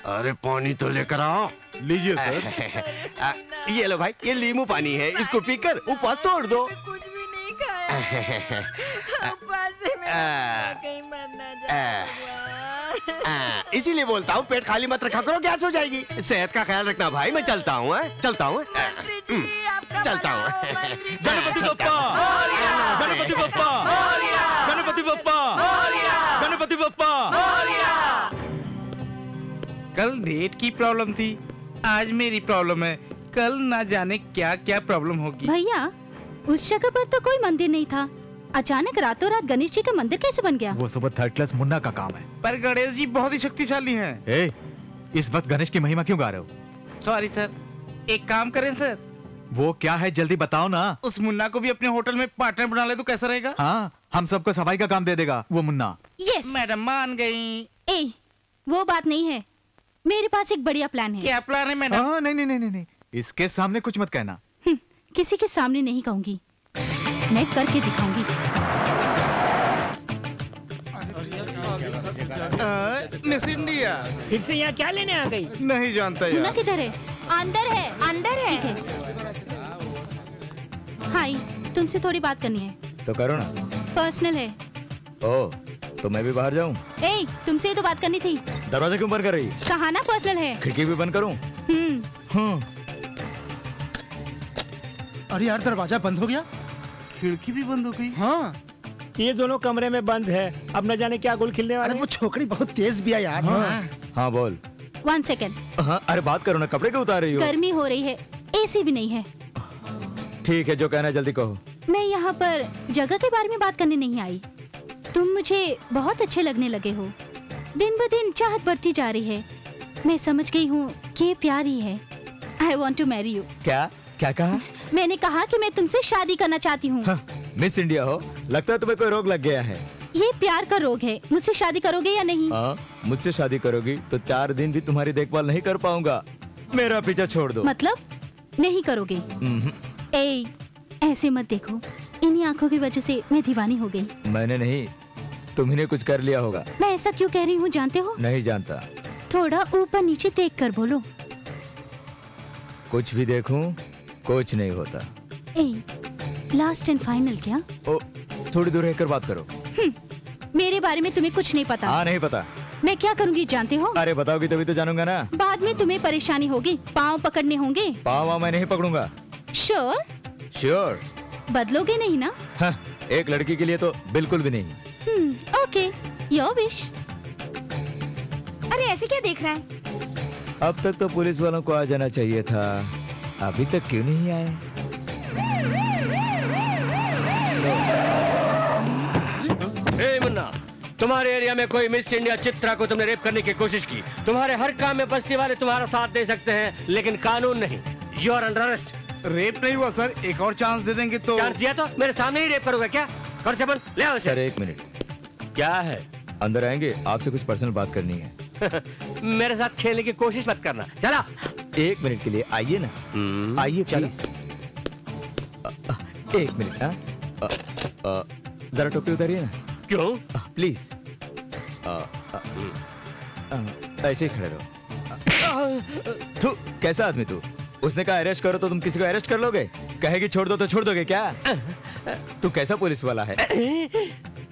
अरे पानी तो लेकर आओ। लीजिए सर। ये लो भाई, ये लीमू पानी है, इसको पीकर उपवास तोड़ दो। कुछ भी नहीं खाया। उपवास से मैं कहीं मरना जाऊंगा। इसीलिए बोलता हूँ पेट खाली मत रखा करो, गैस हो जाएगी। सेहत का ख्याल रखना भाई। मैं चलता हूँ, चलता हूँ, चलता हूँ। गणपति बप्पा, गणपति बप्पा, गणपति बप्पा, गणपति बप्पा। कल नेट की प्रॉब्लम थी, आज मेरी प्रॉब्लम है। कल ना जाने क्या क्या प्रॉब्लम होगी। भैया, उस जगह पर तो कोई मंदिर नहीं था, अचानक रातों रात गणेश जी का मंदिर कैसे बन गया? वो सब थर्ड क्लास मुन्ना का काम है। पर गणेश जी बहुत ही शक्तिशाली हैं। ए, इस वक्त गणेश की महिमा क्यों गा रहे हो? सॉरी सर, एक काम करें सर। वो क्या है जल्दी बताओ ना। उस मुन्ना को भी अपने होटल में पार्टनर बना ले तो कैसा रहेगा? हाँ, हम सबको सफाई का काम दे देगा वो मुन्ना। यस मैडम मान गई। ए, वो बात नहीं है, मेरे पास एक बढ़िया प्लान है। क्या प्लान है मैडम? हाँ, नहीं नहीं नहीं नहीं, इसके सामने कुछ मत कहना। किसी के सामने नहीं कहूंगी, मैं करके दिखाऊंगी। मिस इंडिया फिर से यहाँ क्या लेने आ गई? नहीं जानता यार। मुन्ना किधर है? अंदर है, अंदर है। हाय, तुमसे थोड़ी बात करनी है। तो करो ना। पर्सनल है। ओ, तो मैं भी बाहर जाऊं? ए, तुमसे ही तो बात करनी थी। दरवाजा क्यों बंद कर रही? कहा ना पर्सनल है। खिड़की भी बंद करूं? अरे यार, दरवाजा बंद हो गया। खिड़की भी बंद हो गई। हाँ, ये दोनों कमरे में बंद है, अब न जाने क्या गुल खिलने वाला। अरे वो छोकरी बहुत तेज भी है यार। हाँ बोल। 1 सेकेंड। हाँ, अरे बात करो ना, कपड़े क्यों उतार रही हो? गर्मी हो रही है, एसी भी नहीं है। ठीक है, जो कहना है जल्दी कहो। मैं यहाँ पर जगह के बारे में बात करने नहीं आई। तुम मुझे बहुत अच्छे लगने लगे हो, दिन ब दिन चाहत बढ़ती जा रही है। मैं समझ गई हूँ कि ये प्यार ही है। I want to marry you। क्या क्या कहा? मैंने कहा कि मैं तुमसे शादी करना चाहती हूँ। मिस इंडिया हो, लगता है तुम्हें कोई रोग लग गया है। ये प्यार का रोग है। मुझसे शादी करोगे या नहीं? हाँ, मुझसे शादी करोगी तो 4 दिन भी तुम्हारी देखभाल नहीं कर पाऊंगा। मेरा पीछा छोड़ दो। मतलब नहीं करोगे? ए, ऐसे मत देखो, इन्हीं आंखों की वजह से मैं दीवानी हो गई। मैंने नहीं, तुम्ही ने कुछ कर लिया होगा। मैं ऐसा क्यों कह रही हूँ जानते हो? नहीं जानता। थोड़ा ऊपर नीचे देख कर बोलो। कुछ भी देखूं, कुछ नहीं होता। ए, लास्ट एंड फाइनल क्या? ओ, थोड़ी दूर रहकर बात करो। मेरे बारे में तुम्हें कुछ नहीं पता। हाँ, नहीं पता। मैं क्या करूँगी जानते हो? अरे बताओगी तभी तो जानूंगा ना। बाद में तुम्हें परेशानी होगी, पाँव पकड़ने होंगे। पाँव मैं नहीं पकड़ूंगा। श्योर? श्योर। बदलोगे नहीं ना? हाँ, एक लड़की के लिए तो बिल्कुल भी नहीं। Okay, your wish. अरे ऐसे क्या देख रहा है? अब तक तो पुलिस वालों को आ जाना चाहिए था, अभी तक क्यों नहीं आए? ए मुन्ना, तुम्हारे एरिया में कोई मिस इंडिया चित्रा को तुमने रेप करने की कोशिश की। तुम्हारे हर काम में बस्ती वाले तुम्हारा साथ दे सकते हैं, लेकिन कानून नहीं। You are under arrest. Rape नहीं हुआ सर, एक और चांस दे देंगे तो। चांस दिया तो मेरे सामने ही रेप करोगे क्या? कांस्टेबल ले आओ सर, 1 मिनट। क्या है? अंदर आएंगे, आपसे कुछ पर्सनल बात करनी है। मेरे साथ खेलने की कोशिश मत करना, चला। 1 मिनट के लिए आइए ना, आइए प्लीज। 1 मिनट। हाँ, जरा टोपी उतारिए ना। क्यों? प्लीज। ऐसे ही खड़े रहो। तू कैसा आदमी तू? उसने कहा अरेस्ट करो तो तुम किसी को अरेस्ट कर लोगे? कहेगी छोड़ दो तो छोड़ दोगे क्या? तू कैसा पुलिस वाला है?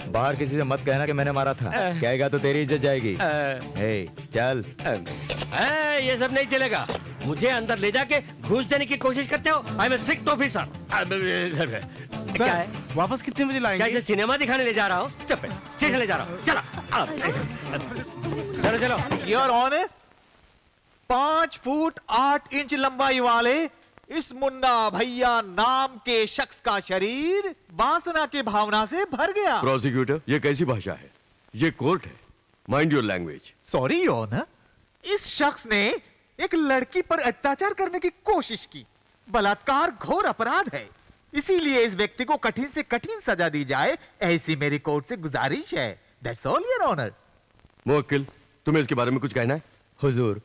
बाहर किसी से मत कहना कि मैंने मारा था, कहेगा तो तेरी इज्जत जाएगी। चल। ये सब नहीं चलेगा। मुझे अंदर ले जाके घूस देने की कोशिश करते हो? I am strict officer. क्या है? वापस कितने बजे लाएंगे? कैसे सिनेमा दिखाने ले जा रहा हूँ? स्टेशन ले जा रहा हूँ। चला चलो चलो। योर ऑनर, 5 फुट 8 इंच लंबाई वाले इस मुन्ना भैया नाम के शख्स का शरीर वासना की भावना से भर गया। प्रोसिक्यूटर, ये कैसी भाषा है? ये कोर्ट है, mind your language. Sorry your honour, इस शख्स ने एक लड़की पर अत्याचार करने की कोशिश की। बलात्कार घोर अपराध है, इसीलिए इस व्यक्ति को कठिन से कठिन सजा दी जाए, ऐसी मेरी कोर्ट से गुजारिश है। That's all your honour. मुवक्किल, तुम्हें इसके बारे में कुछ कहना है? हुजूर,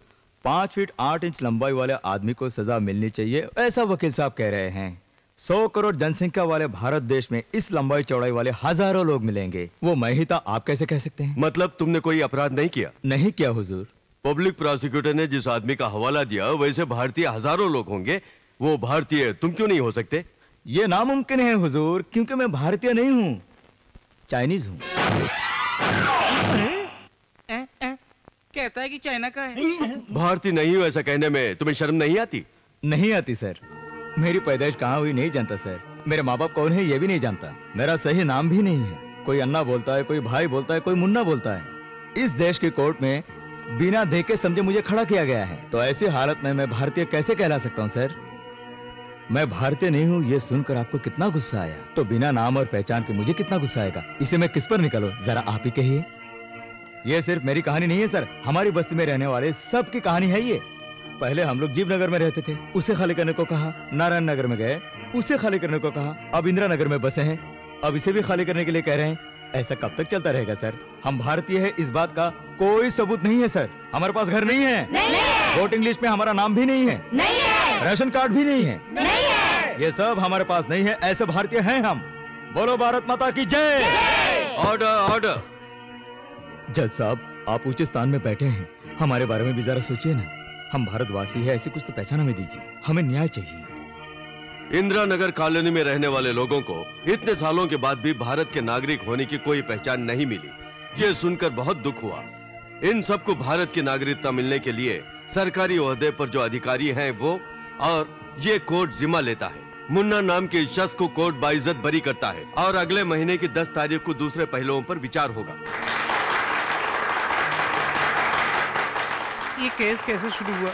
5 फीट 8 इंच लंबाई वाले आदमी को सजा मिलनी चाहिए, ऐसा वकील साहब कह रहे हैं। 100 करोड़ जनसंख्या वाले भारत देश में इस लंबाई चौड़ाई वाले हजारों लोग मिलेंगे, वो मैं ही था, आप कैसे कह सकते हैं? मतलब तुमने कोई अपराध नहीं किया? नहीं किया हुजूर। पब्लिक प्रोसिक्यूटर ने जिस आदमी का हवाला दिया वैसे भारतीय हजारों लोग होंगे, वो भारतीय तुम क्यों नहीं हो सकते? ये नामुमकिन है हुजूर, क्योंकि मैं भारतीय नहीं हूँ, चाइनीज हूँ। कहता है कि चाइना का है। भारतीय नहीं हो ऐसा कहने में तुम्हें शर्म नहीं आती? नहीं आती सर। मेरी पैदाइश कहाँ हुई नहीं जानता सर, मेरे माँ बाप कौन है ये भी नहीं जानता, मेरा सही नाम भी नहीं है। कोई अन्ना बोलता है, कोई भाई बोलता है, कोई मुन्ना बोलता है। इस देश की कोर्ट में बिना देखे समझे मुझे खड़ा किया गया है, तो ऐसी हालत में मैं भारतीय कैसे कहला सकता हूँ सर? मैं भारतीय नहीं हूँ ये सुनकर आपको कितना गुस्सा आया, तो बिना नाम और पहचान के मुझे कितना गुस्सा आएगा, इसे मैं किस पर निकालूं, जरा आप ही कहिए। ये सिर्फ मेरी कहानी नहीं है सर, हमारी बस्ती में रहने वाले सबकी कहानी है ये। पहले हम लोग जीवनगर में रहते थे, उसे खाली करने को कहा, नारायण नगर में गए, उसे खाली करने को कहा, अब इंदिरा नगर में बसे हैं, अब इसे भी खाली करने के लिए कह रहे हैं। ऐसा कब तक चलता रहेगा सर? हम भारतीय है इस बात का कोई सबूत नहीं है सर। हमारे पास घर नहीं है, वोटिंग लिस्ट में हमारा नाम भी नहीं है, राशन कार्ड भी नहीं है, ये सब हमारे पास नहीं है, ऐसे भारतीय हैं हम। बोलो भारत माता की जय। Order order. जज साहब, आप ऊंचे स्थान में बैठे हैं, हमारे बारे में भी जरा सोचिए ना। हम भारतवासी है, ऐसी कुछ तो पहचान हमें दीजिए, हमें न्याय चाहिए। इंदिरा नगर कॉलोनी में रहने वाले लोगों को इतने सालों के बाद भी भारत के नागरिक होने की कोई पहचान नहीं मिली, ये सुनकर बहुत दुख हुआ। इन सबको भारत की नागरिकता मिलने के लिए सरकारी ओहदे पर जो अधिकारी हैं वो, और ये कोर्ट जिम्मा लेता है। मुन्ना नाम के शख्स को कोर्ट बाइज्जत बरी करता है और अगले महीने की 10 तारीख को दूसरे पहलुओं पर विचार होगा। ये केस कैसे शुरू हुआ,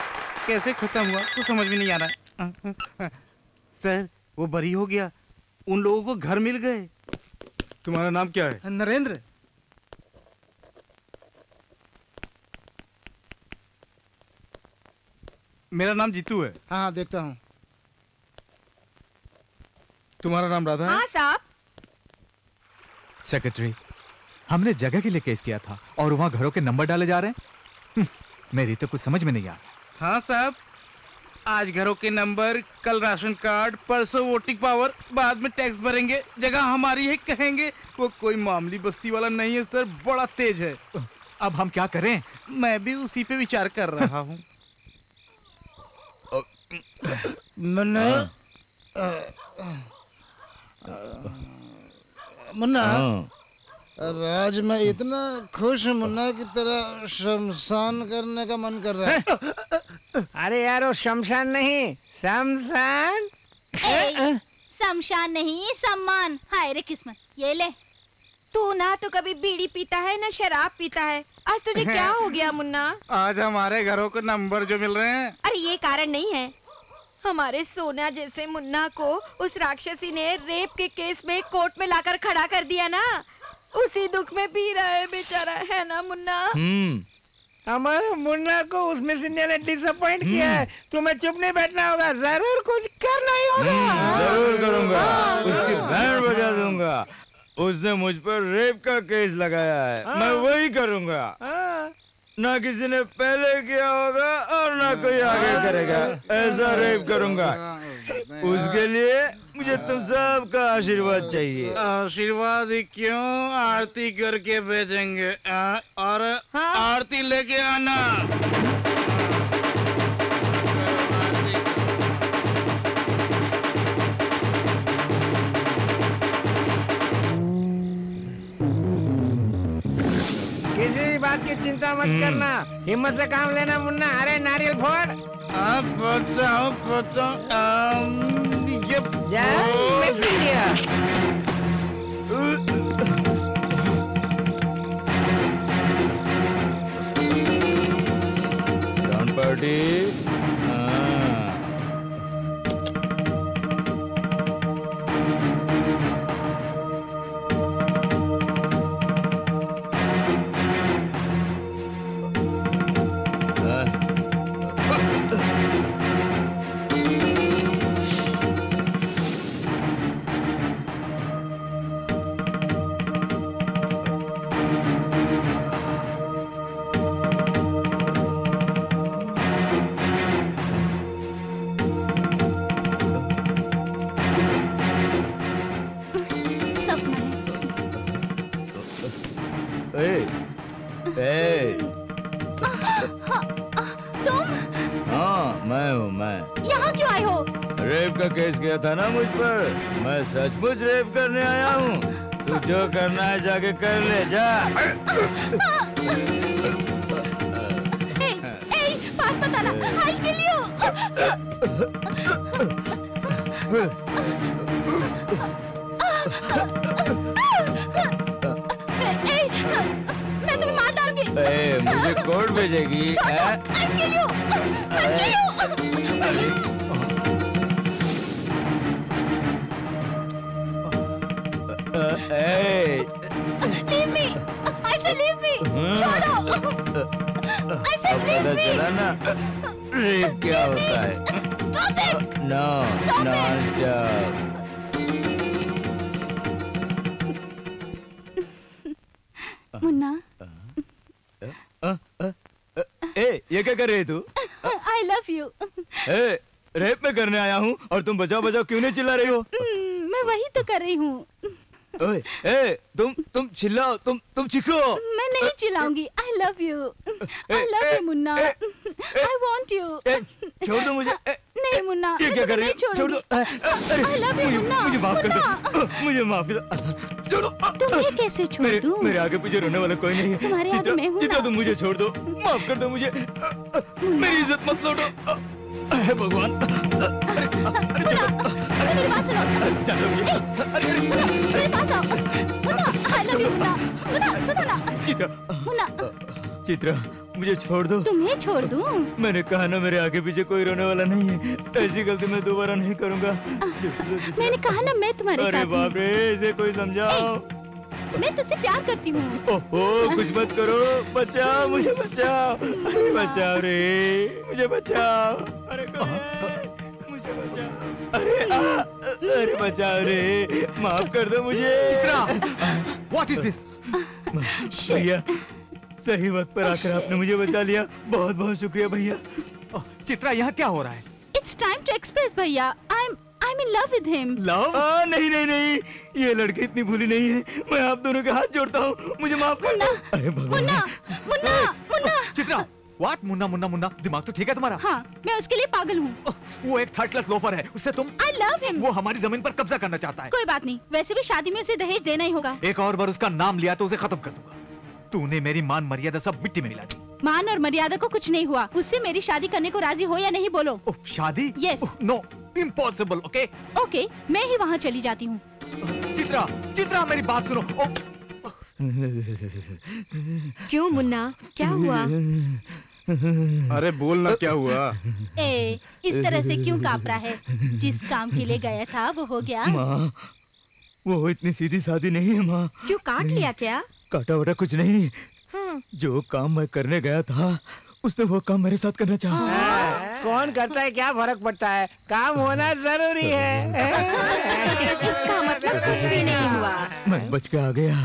कैसे खत्म हुआ, कुछ समझ में नहीं आ रहा है। सर, वो बरी हो गया, उन लोगों को घर मिल गए। तुम्हारा नाम क्या है? नरेंद्र। मेरा नाम जीतू है। हाँ देखता हूँ। तुम्हारा नाम राधा है? हाँ साहब। सेक्रेटरी, हमने जगह के लिए केस किया था और वहाँ घरों के नंबर डाले जा रहे हैं। मेरी तो कुछ समझ में नहीं आ रहा। हाँ साहब, आज घरों के नंबर, कल राशन कार्ड, परसों वोटिंग पावर, बाद में टैक्स भरेंगे, जगह हमारी है कहेंगे। वो कोई मामूली बस्ती वाला नहीं है सर, बड़ा तेज है। अब हम क्या करें? मैं भी उसी पे विचार कर रहा हूँ। मुन्ना, अब आज मैं इतना खुश हूँ मुन्ना की तरह शमशान करने का मन कर रहा है। अरे यार वो शमशान नहीं, शमशान। शमशान नहीं, सम्मान। हाय रे किस्मत, ये ले। तू ना तो कभी बीड़ी पीता है ना शराब पीता है, आज तुझे क्या हो गया मुन्ना? आज हमारे घरों को नंबर जो मिल रहे हैं। अरे ये कारण नहीं है, हमारे सोना जैसे मुन्ना को उस राक्षसी ने रेप के केस में कोर्ट में लाकर खड़ा कर दिया ना, उसी दुख में पी रहा है बेचारा, है ना मुन्ना? हमारे मुन्ना को उस मिस इंडिया ने डिसअपॉइंट किया है, तुम्हें चुप नहीं बैठना होगा, जरूर कुछ करना ही होगा। जरूर करूंगा, उसकी बैंड बजा दूंगा। उसने मुझ पर रेप का केस लगाया है, मैं वही करूंगा। ना किसी ने पहले किया होगा और ना कोई आगे करेगा, ऐसा रेप करूंगा। उसके लिए मुझे तुम सबका आशीर्वाद चाहिए। आशीर्वाद ही क्यों, आरती करके भेजेंगे। और आरती लेके आना। किसी भी बात की चिंता मत करना, हिम्मत से काम लेना मुन्ना। अरे नारियल फोड़। आप बताओ Miss India. Don party. Rape का केस किया था ना मुझ पर, मैं सचमुच रेप करने आया हूँ। तू जो करना है जाके कर ले, जा। पास मत आना, I'll kill you। मैं तुम्हें मार डालूंगी। मुझे कोर्ट भेजेगी? I'll kill you। Leave me! I said leave me! छोड़ो! I said leave me! चला ना, रेप क्या होता है? Stop it! No, non-stop। Munna, ये क्या कर रही है तू? I love you। रेप में करने आया हूँ और तुम बचाओ बचाओ क्यों नहीं चिल्ला रही हो? मैं वही तो कर रही हूँ। तुम चिल्लाओ, तुम चीखो। मैं नहीं चिल्लाऊंगी। I love you। I love you Munna. I want you। छोड़ दो मुझे। नहीं मुन्ना, ये क्या कर रही हो? छोड़ दो। I love you Munna. मुझे माफ कर दो, मुझे माफ कर दो। छोड़ो। तुम्हें कैसे छोड़ दूं? मेरे आगे पीछे रोने वाला कोई नहीं है। तुम्हारे आगे मैं हूँ ना। तुम मुझे छोड़ दो, माफ कर दो मुझे। मेरी इज्जत मत लूटो। भगवान। मेरी बात सुनो। मेरे पास आओ। Munna, I love you Munna. Munna, सुनो ना। मुन्ना। चित्रा, मुझे छोड़ दो। तुम्हें छोड़ दूं? मैंने कहा ना मेरे आगे पीछे कोई रोने वाला नहीं है। ऐसी गलती मैं दोबारा नहीं करूंगा। मैंने कहा ना मैं तुम्हारे साथ हूँ। अरे बाप रे, इसे कोई समझाओ। मैं तुझसे प्यार करती हूँ। ओहो, कुछ मत करो, बचाओ मुझे, बचाओ। अरे बचाओ रे, मुझे बचाओ। अरे मुझे बचाओ। अरे बचाओ रे, माफ कर दो मुझे। Chitra, what is this? भैया, सही वक्त पर आकर आपने मुझे बचा लिया, बहुत बहुत शुक्रिया भैया। चित्रा, यहाँ क्या हो रहा है? It's time to express भैया। I'm in love with him। Love? नहीं नहीं नहीं, ये लड़की इतनी भूली नहीं है। मैं आप दोनों के हाथ जोड़ता हूँ, मुझे माफ कर दो। अरे भगवान। मुन्ना, मुन्ना, मुन्ना। चित्रा, व्हाट? मुन्ना मुन्ना मुन्ना, दिमाग तो ठीक है तुम्हारा? हाँ, मैं उसके लिए पागल हूँ। वो एक थर्ड क्लास लोफर है, उससे तुम? I love him। वो हमारी जमीन पर कब्जा करना चाहता है। कोई बात नहीं, वैसे भी शादी में उसे दहेज देना ही होगा। एक और बार उसका नाम लिया तो उसे खत्म कर दूंगा। तूने मेरी मान मर्यादा सब मिट्टी में मिला दी। मान और मर्यादा को कुछ नहीं हुआ। उससे मेरी शादी करने को राजी हो या नहीं बोलो। शादी? Yes. No, impossible. Okay okay, मैं ही वहाँ चली जाती हूँ। चित्रा, चित्रा मेरी बात सुनो। क्यों मुन्ना, क्या हुआ? अरे बोलना, क्या हुआ? इस तरह से क्यों काँप रहा है? जिस काम के लिए गया था वो हो गया? माँ, वो इतनी सीधी सादी नहीं है माँ। क्यों, काट लिया क्या? काटा वाटा कुछ नहीं। जो काम मैं करने गया था उसने वो काम मेरे साथ करना चाहा। कौन करता है क्या फर्क पड़ता है, काम होना जरूरी है। इसका मतलब कुछ भी नहीं हुआ। मैं बच के आ गया।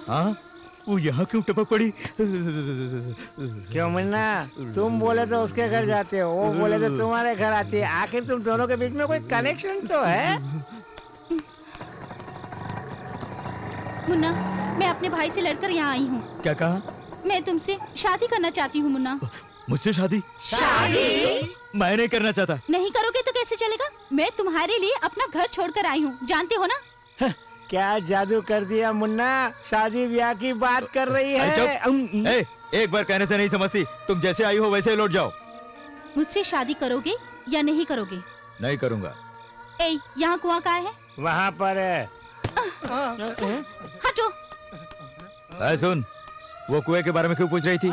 हाँ, वो यहाँ क्यों टपक पड़ी? क्यों मुन्ना, तुम बोले तो उसके घर जाते हो, वो बोले तो तुम्हारे घर आती है। आखिर तुम दोनों के बीच में कोई कनेक्शन तो है? मुन्ना, मैं अपने भाई से लड़कर यहाँ आई हूँ। क्या कहा? मैं तुमसे शादी करना चाहती हूँ मुन्ना। मुझसे शादी? मैं नहीं करना चाहता। नहीं करोगे तो कैसे चलेगा? मैं तुम्हारे लिए अपना घर छोड़कर आई हूँ, जानते हो ना? क्या जादू कर दिया मुन्ना, शादी ब्याह की बात कर रही है। एक बार कहने से नहीं समझती। तुम जैसे आई हो वैसे ही लौट जाओ। मुझसे शादी करोगे या नहीं करोगे? नहीं करूँगा। यहाँ कुआं कहाँ है? वहाँ पर है। हटो। सुन, वो कुएं के बारे में क्यों पूछ रही थी?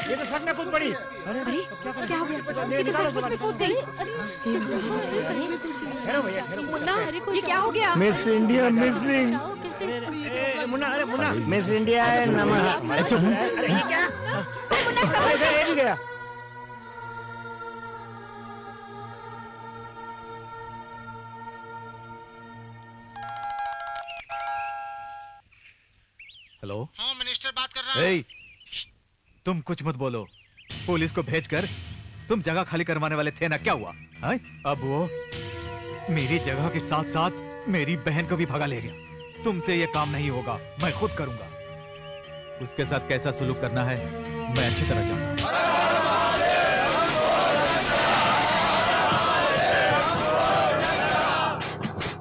ये तो सच में कूद पड़ी। अरे क्या हो गया? मुन्ना, ये क्या हो गया? Miss India missing. मुन्ना, अरे मुन्ना, मिस इंडिया है नमः। अरे ये क्या? ये भी गया। हेलो, होम मिनिस्टर बात कर रहा हूँ। तुम कुछ मत बोलो। पुलिस को भेजकर तुम जगह खाली करवाने वाले थे ना, क्या हुआ? अब वो मेरी जगह के साथ साथ मेरी बहन को भी भगा ले गया। तुमसे ये काम नहीं होगा, मैं खुद करूंगा। उसके साथ कैसा सलूक करना है मैं अच्छी तरह जानता हूं।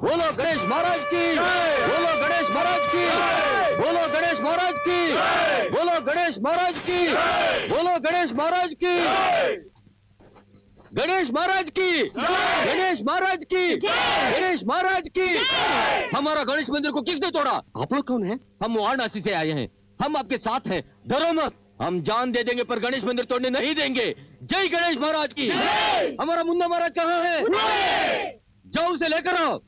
बोलो गणेश महाराज की, बोलो गणेश महाराज की, बोलो गणेश महाराज की, बोलो गणेश महाराज की, बोलो गणेश महाराज की, गणेश महाराज की, गणेश महाराज की, गणेश महाराज की। हमारा गणेश मंदिर को किसने तोड़ा? आप लोग कौन हैं? हम वाराणसी से आए हैं, हम आपके साथ हैं, डरो मत। हम जान दे देंगे पर गणेश मंदिर तोड़ने नहीं देंगे। जय गणेश महाराज की। हमारा मुन्ना महाराज कहाँ है? जाओ उसे लेकर आओ।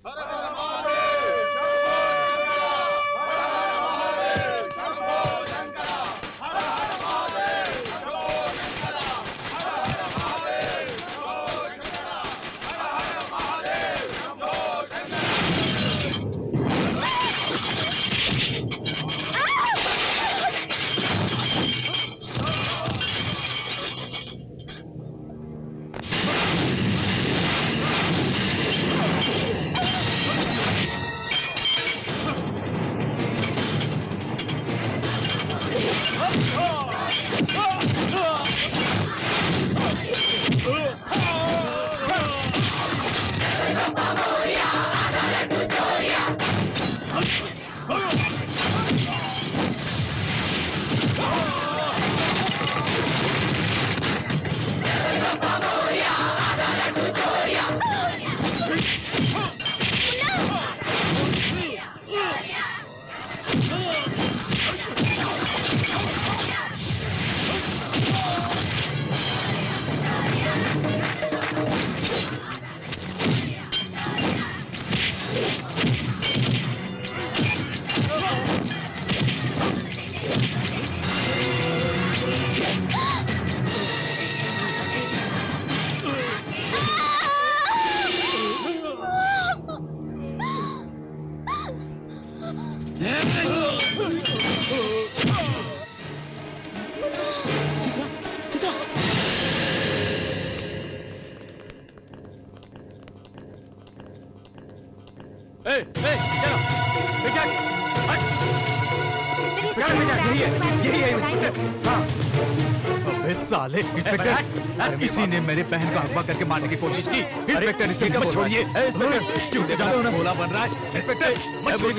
साले इंस्पेक्टर, किसी ने मेरे बहन को अगवा करके मारने की कोशिश की। इंस्पेक्टर इसे मत छोड़िए। इंस्पेक्टर क्यों जादू भोला बन रहा है? इंस्पेक्टर मत छोड़िए।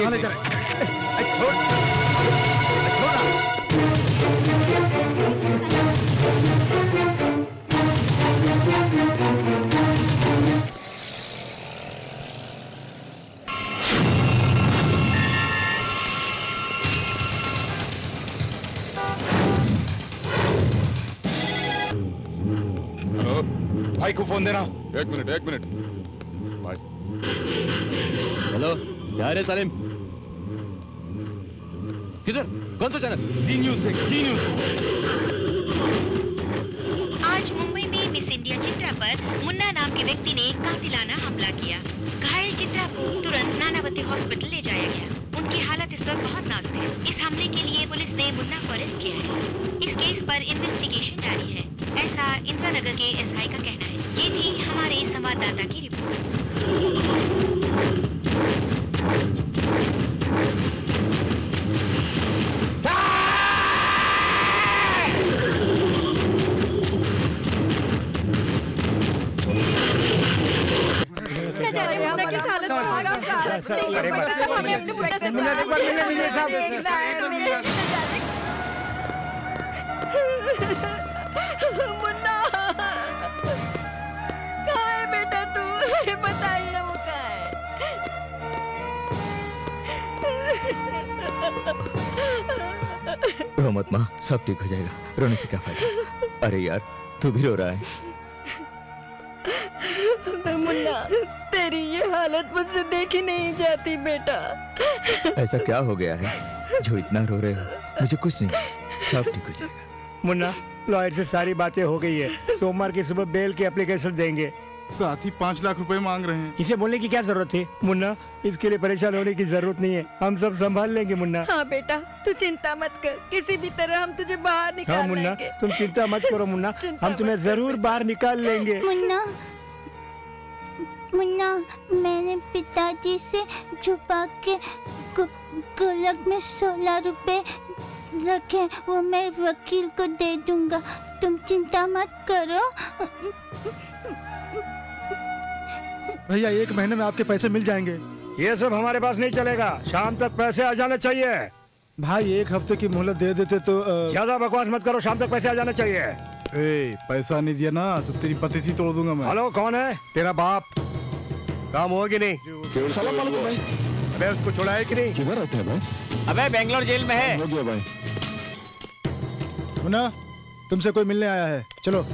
भाई को फोन देना। एक मिनट भाई। हेलो, क्या है सालिम? किधर? कौन सा चैनल? जी न्यूज़। आज मुंबई में मिस इंडिया चित्रा पर मुन्ना नाम के व्यक्ति ने कातिलाना हमला किया। घायल चित्रा को तुरंत नानावती हॉस्पिटल ले जाया गया। उनकी हालत इस वक्त बहुत नाजुक है। इस हमले के लिए पुलिस ने मुन्ना को अरेस्ट किया है। इस केस पर इन्वेस्टिगेशन जारी है, ऐसा इंदिरा नगर के एसआई का कहना है। ये थी हमारे संवाददाता की रिपोर्ट। मुन्ना कहाँ है बेटा तू? अरे बताइए ना वो कहाँ है? रो मत माँ, सब ठीक हो जाएगा। रोने से क्या फायदा? अरे यार तू भी रो रहा है। मुन्ना तेरी ये हालत मुझसे देखी नहीं जाती बेटा। ऐसा क्या हो गया है जो इतना रो रहे हो? मुझे कुछ नहीं, सब ठीक हो जाएगा। मुन्ना, लॉयर से सारी बातें हो गई है। सोमवार की सुबह बेल की एप्लीकेशन देंगे। साथ ही 5 लाख रुपए मांग रहे हैं। इसे बोलने की क्या जरूरत थी? मुन्ना, इसके लिए परेशान होने की जरूरत नहीं है, हम सब संभाल लेंगे। मुन्ना हाँ बेटा, तू चिंता मत कर, किसी भी तरह हम तुझे बाहर निकाल मुन्ना, लेंगे। तुम चिंता मत करो मुन्ना, हम तुम्हें जरूर बाहर निकाल लेंगे। मुन्ना मुन्ना, मैंने पिताजी से छुपा के गुल्लक में 16 रुपए रखे, वो मैं वकील को दे दूंगा, तुम चिंता मत करो। भैया 1 महीने में आपके पैसे मिल जाएंगे। ये सब हमारे पास नहीं चलेगा, शाम तक पैसे आ जाने चाहिए। भाई 1 हफ्ते की मोहलत दे देते तो ज्यादा बकवास मत करो, शाम तक पैसे आ जाने चाहिए। ए, पैसा नहीं दिया ना तो तेरी पतीसी तोड़ दूंगा मैं। हेलो, कौन है? तेरा बाप। काम हुआ कि नहीं? सलाम वालेकुम भाई। अबे उसको छोड़ा है कि नहीं? किधर रहते हैं भाई? अबे बेंगलोर जेल में है। हो गया भाई। मुन्ना, तुमसे कोई मिलने आया है, चलो।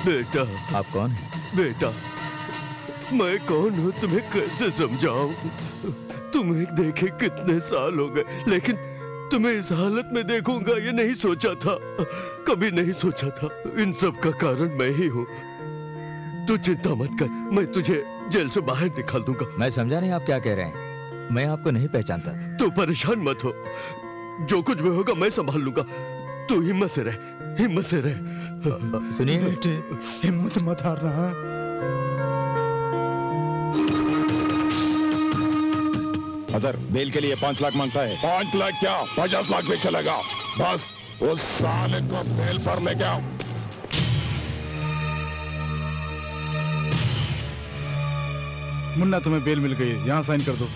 बेटा। आप कौन हैं? बेटा, मैं कौन हूँ तुम्हें कैसे समझाऊं? तुम्हें देखे कितने साल हो गए, लेकिन तुम्हें इस हालत में देखूंगा ये नहीं सोचा था, कभी नहीं सोचा था। इन सब का कारण मैं ही हूँ। तू चिंता मत कर, मैं तुझे जेल से बाहर निकाल दूंगा। मैं समझा नहीं आप क्या कह रहे हैं, मैं आपको नहीं पहचानता। तू परेशान मत हो, जो कुछ भी होगा मैं संभाल लूंगा। तू हिम्मत से रह, हिम्मत से रह। सुनिए बेटे, हिम्मत मत हारना। अजहर बेल के लिए 5 लाख मांगता है। 5 लाख क्या, 50 लाख भी चलेगा। बस उस साले को बेल पर लेके आओ। मुन्ना, तुम्हें बेल मिल गई है, यहाँ साइन कर दो।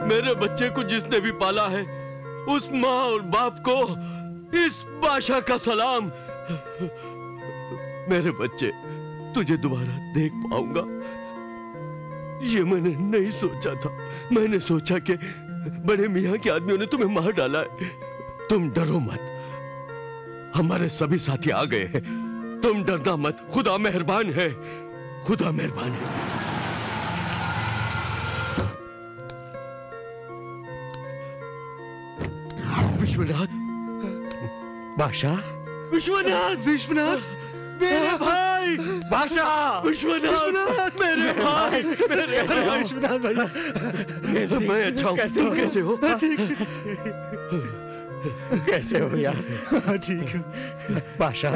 मेरे बच्चे को जिसने भी पाला है, उस माँ और बाप को इस बादशाह का सलाम। मेरे बच्चे, तुझे दोबारा देख पाऊंगा ये मैंने नहीं सोचा था। मैंने सोचा कि बड़े मियाँ के आदमियों ने तुम्हें मार डाला है। तुम डरो मत, हमारे सभी साथी आ गए हैं। तुम डरना मत, खुदा मेहरबान है, खुदा मेहरबान है। विश्वनाथ, बादशाह, विश्वनाथ, विश्वनाथ, मेरे भाई, बादशाह, विश्वनाथ, मेरे भाई, मेरे भाई, विश्वनाथ भैया। मैं अच्छा हूँ, तुम कैसे हो? कैसे हो यार? ठीक है। बादशाह,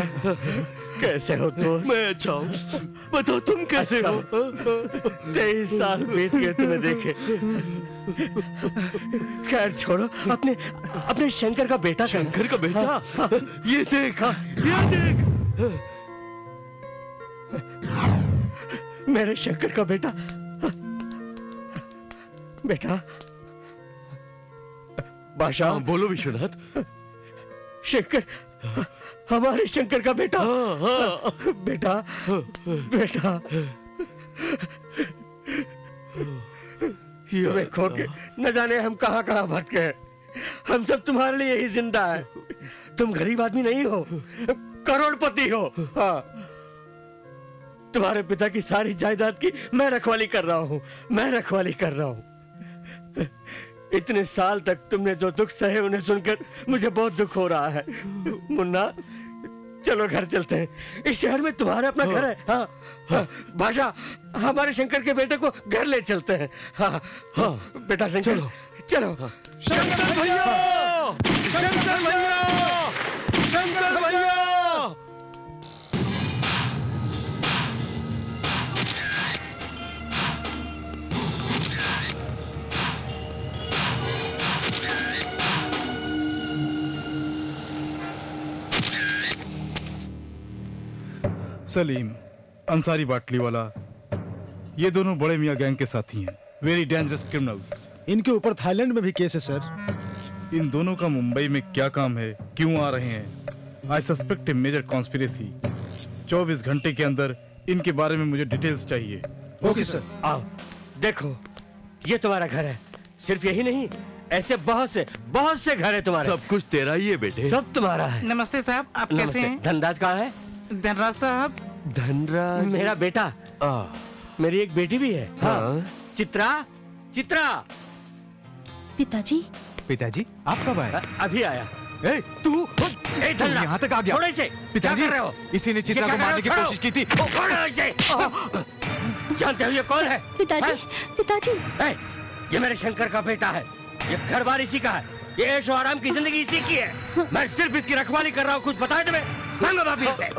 कैसे हो दोस्त? मैं अच्छा हूँ, बताओ तुम कैसे हो? 23 साल बीत गए तुम्हें देखे। खैर छोड़ो, अपने शंकर का बेटा। शंकर का बेटा? ये देख, ये देख, मेरे शंकर का बेटा। बेटा, बादशाह। बोलो विश्वनाथ। शंकर, हमारे शंकर का बेटा। बेटा, बेटा, तुम्हें खो के न जाने हम कहाँ कहाँ भटके हैं। हम सब तुम्हारे लिए ही जिंदा है। तुम गरीब आदमी नहीं हो, करोड़पति हो। हाँ, तुम्हारे पिता की सारी जायदाद की मैं रखवाली कर रहा हूँ, मैं रखवाली कर रहा हूँ। इतने साल तक तुमने जो दुख सहे उन्हें सुनकर मुझे बहुत दुख हो रहा है। मुन्ना, चलो घर चलते हैं। इस शहर में तुम्हारा अपना घर है। हाँ, हाँ, बादशाह, हमारे शंकर के बेटे को घर ले चलते हैं। हाँ, हाँ, बेटा शंकर, चलो। शंकर भैया, शंकर भैया, शंकर भैया। सलीम, अंसारी बाटली वाला, ये दोनों बड़े मियाँ गैंग के साथी हैं। Very dangerous criminals. इनके ऊपर थाईलैंड में भी केस है सर। इन दोनों का मुंबई में क्या काम है, क्यों आ रहे हैं? I suspect a major conspiracy. 24 घंटे के अंदर इनके बारे में मुझे डिटेल्स चाहिए। Okay sir. आओ देखो, ये तुम्हारा घर है। सिर्फ यही नहीं, ऐसे बहुत से घर है तुम्हारे। सब कुछ तेरा ही है बेटे। सब तुम्हारा है। नमस्ते साहब, आप कैसे हैं? धनराज कहाँ है? धनराज साहब? धनराज मेरा बेटा। मेरी एक बेटी भी है। हाँ। चित्रा, चित्रा। पिताजी। पिताजी, आप कब आए? अभी आया। ए, तू यहाँ तक आ गया? छोड़ो इसे। पिताजी, क्या कर रहे हो? इसी ने चित्रा को मारने की कोशिश की थी। छोड़ो इसे। जानते हो ये कौन है? पिताजी, पिताजी। ये मेरे शंकर का बेटा है। ये घर बार इसी का है। ये ऐशो आराम की जिंदगी इसी की है। मैं सिर्फ इसकी रखवाली कर रहा हूँ। कुछ बताए तुम्हें? मांगो वापिस से।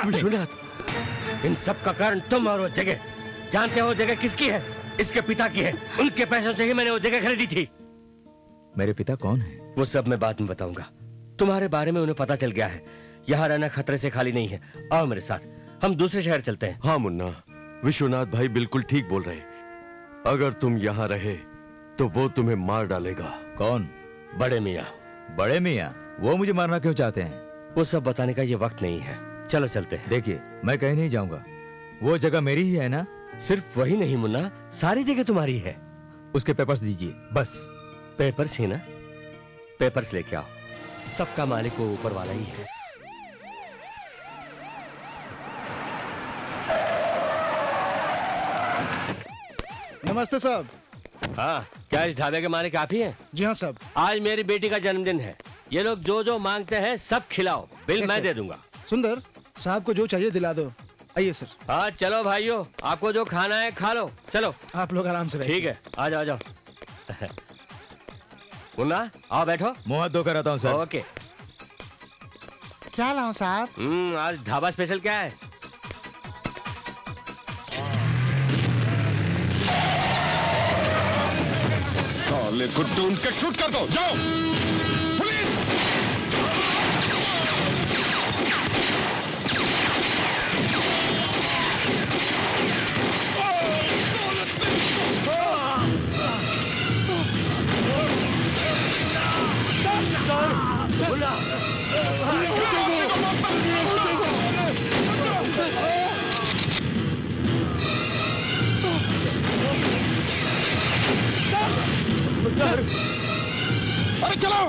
विश्वनाथ, इन सब का कारण तुम और वो जगह। जानते हो जगह किसकी है? इसके पिता की है। उनके पैसों से ही मैंने वो जगह खरीदी थी। मेरे पिता कौन है? वो सब मैं बाद में बताऊंगा। तुम्हारे बारे में उन्हें पता चल गया है। यहाँ रहना खतरे से खाली नहीं है। आओ मेरे साथ, हम दूसरे शहर चलते हैं। हाँ मुन्ना, विश्वनाथ भाई बिल्कुल ठीक बोल रहे। अगर तुम यहाँ रहे तो वो तुम्हें मार डालेगा। कौन? बड़े मियाँ। बड़े मियाँ? वो मुझे मारना क्यों चाहते हैं? वो सब बताने का ये वक्त नहीं है। चलो चलते हैं। देखिए, मैं कहीं नहीं जाऊंगा। वो जगह मेरी ही है ना? सिर्फ वही नहीं मुन्ना, सारी जगह तुम्हारी है। उसके पेपर्स दीजिए बस। पेपर्स ही ना? पेपर्स लेके आओ। सबका मालिक वो ऊपर वाला ही है। नमस्ते साहब। हाँ, क्या इस ढाबे के मालिक आप ही हैं? जी हाँ साहब। आज मेरी बेटी का जन्मदिन है। ये लोग जो जो मांगते हैं सब खिलाओ। बिल मैं दे दूंगा। सुंदर, साहब को जो चाहिए दिला दो। आइए सर। हाँ चलो भाइयों, आपको जो खाना है खा लो। चलो आप लोग आराम से बैठिए। ठीक है, आ जाओ आ जाओ। मुन्ना आओ बैठो। मुंह हाथ धोकर आता हूँ सर। ओके। क्या लाऊं साहब? आज ढाबा स्पेशल क्या है? साले को ढूंढ के शूट कर दो। जाओ पुलिस। अरे चलो।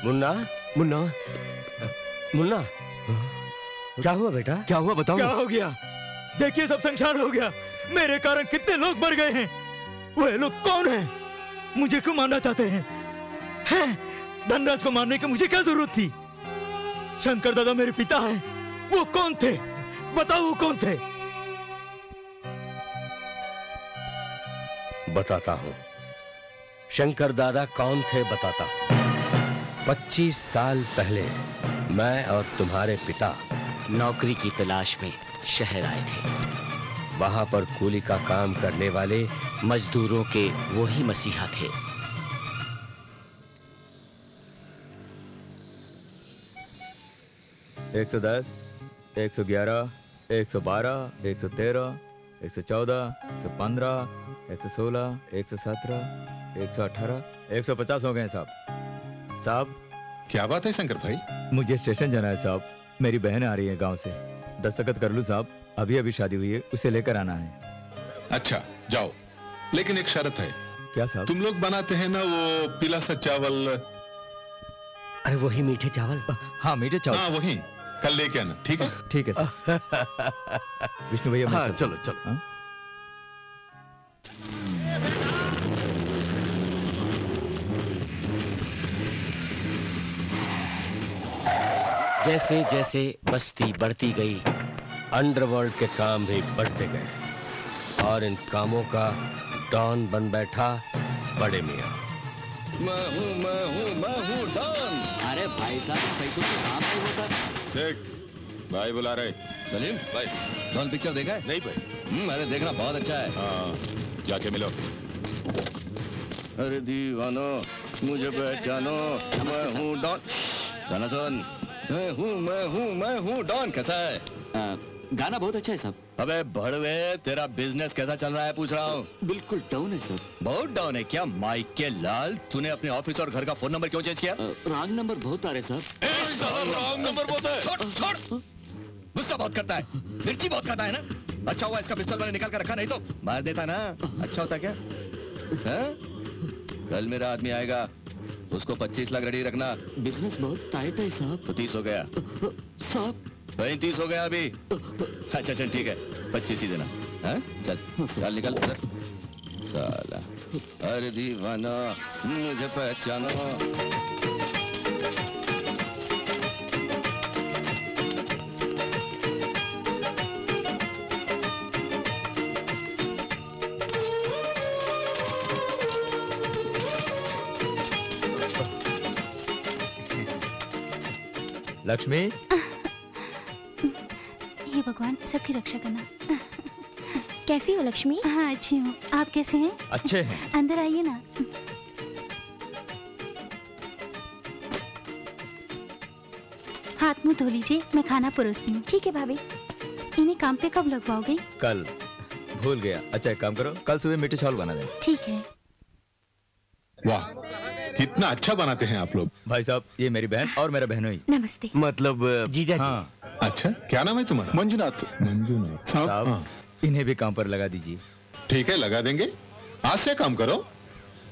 मुन्ना, मुन्ना, मुन्ना, क्या हुआ बेटा? क्या हुआ बताओ। क्या हो गया? देखिए सब संसार हो गया। मेरे कारण कितने लोग मर गए हैं। वो लोग कौन हैं? मुझे क्यों मारना चाहते हैं? धनराज को मारने की मुझे क्या जरूरत थी? शंकर दादा मेरे पिता हैं। वो कौन थे? बताओ वो कौन थे? बताता हूँ। शंकर दादा कौन थे बताता हूँ। 25 साल पहले मैं और तुम्हारे पिता नौकरी की तलाश में शहर आए थे। वहां पर कूली का काम करने वाले मजदूरों के वही मसीहा थे। एक 110, 111, 112, 113, 114, 115, 116, 117, 118, 150 हो गए साहब। साहब क्या बात है शंकर भाई? मुझे स्टेशन जाना है साहब। मेरी बहन आ रही है गांव से। दस्तखत कर लूं साहब? अभी अभी शादी हुई है, उसे लेकर आना है। अच्छा जाओ, लेकिन एक शर्त है। क्या साहब? तुम लोग बनाते हैं ना वो पीला सा चावल? अरे वही मीठे चावल? हाँ मीठे चावल। हाँ वही, कल लेके आना, ठीक है? ठीक है सर। विष्णु भैया हाँ, चलो चलो। हाँ? जैसे जैसे बस्ती बढ़ती गई, अंडरवर्ल्ड के काम भी बढ़ते गए और इन कामों का डॉन बन बैठा बड़े मियाँ। मैं हूँ डॉन। अरे भाई साहब, पैसों से काम नहीं होता। शेख भाई बुला रहे। सलीम भाई, डॉन पिक्चर देखा है? नहीं भाई। अरे देखना, बहुत अच्छा है। हाँ, जाके मिलो। अरे दीवानो, मुझे पहचानो, मैं हूँ डॉन। गाना सुन। मैं हूँ डॉन। कैसा है? गाना बहुत अच्छा है साहब। अबे भड़वे, तेरा बिजनेस कैसा चल रहा है पूछ रहा हूँ। बिल्कुल डाउन है सर। बहुत डाउन है क्या? माइक के लाल, तूने अपने ऑफिस और घर का फोन नंबर क्यों चेंज किया? रॉन्ग नंबर बहुत आ रहे सर। रॉन्ग नंबर बहुत है। छोड़। गुस्सा बहुत करता है, मिर्ची बहुत खाता है ना। अच्छा हुआ इसका पिस्तौल मैंने निकाल कर रखा, नहीं तो मार देता ना। अच्छा होता क्या? कल मेरा आदमी आएगा, उसको 25 लाख रेडी रखना। बिजनेस बहुत टाइट है साहब। तो 30 हो गया साहब। 35 हो गया अभी। अच्छा चल ठीक है, 25 ही देना। चल निकल उधर। साला, अरे दीवाना, मुझे पहचानो। लक्ष्मी। हे भगवान, सबकी रक्षा करना। कैसी हो लक्ष्मी? हाँ अच्छी हूँ, आप कैसे हैं? अच्छे हैं। अंदर आइए ना। हाथ मुंह धो लीजिए, मैं खाना परोसती हूँ। ठीक है भाभी। इन्हें काम पे कब लगवाओगे? कल। भूल गया। अच्छा एक काम करो, कल सुबह मीठे चावल बना दें। ठीक है। वाह, कितना अच्छा बनाते हैं आप लोग। भाई साहब, ये मेरी बहन और मेरा बहनोई। नमस्ते। मतलब जीजा जी। हाँ। अच्छा, क्या नाम है तुम्हारा? मंजुनाथ। मंजुनाथ साहब, हाँ। इन्हें भी काम पर लगा दीजिए। ठीक है, लगा देंगे। आज से काम करो।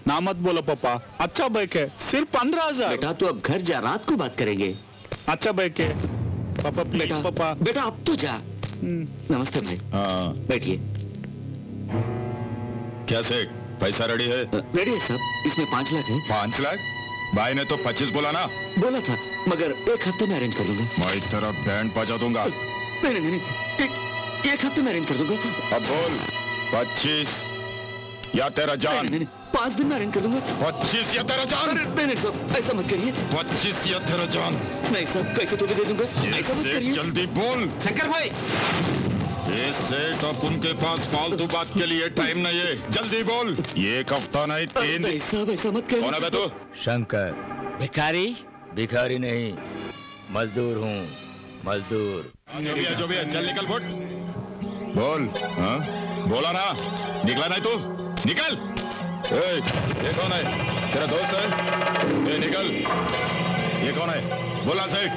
ना मत बोलो पापा, अच्छा बैक है, सिर्फ 15,000। बेटा तू अब घर जा, रात को बात करेंगे। अच्छा बैक है पापा, प्लीज पापा। बेटा अब तो जा। नमस्ते भाई। हाँ बैठिए। क्या सेठ, पैसा रेडी है? रेडी है साहब, इसमें 5 लाख है। 5 लाख? भाई ने तो 25 बोला ना? बोला था, मगर 1 हफ्ते में अरेंज कर दूंगा। मैं तेरा बैंड बजा दूंगा। नहीं, एक हफ्ते में अरेंज कर दूंगा। अब बोल, 25 या तेरा जान? नहीं, 5 दिन में अरेंज कर दूंगा। 25 या तेरा जान? नहीं साहब, ऐसा मत करिए। 25 या तेरा जान? नहीं साहब, कैसे तो भी दे दूंगा, ऐसा मत करिए। जल्दी बोल। शंकर भाई, ये सेठ, अब उनके पास फालतू बात के लिए टाइम नहीं है, जल्दी बोल। ये 1 हफ्ता नहीं 3 दिन। साहब ऐसा मत करिए। कौन है बे तू? शंकर। भिखारी? भिखारी नहीं, मजदूर हूँ, मजदूर। जो भी है, चल निकल फुट। बोल। हाँ बोला ना, निकला नहीं तू, निकल। ये कौन है? तेरा दोस्त है? निकल। ये कौन है? बोला सेठ।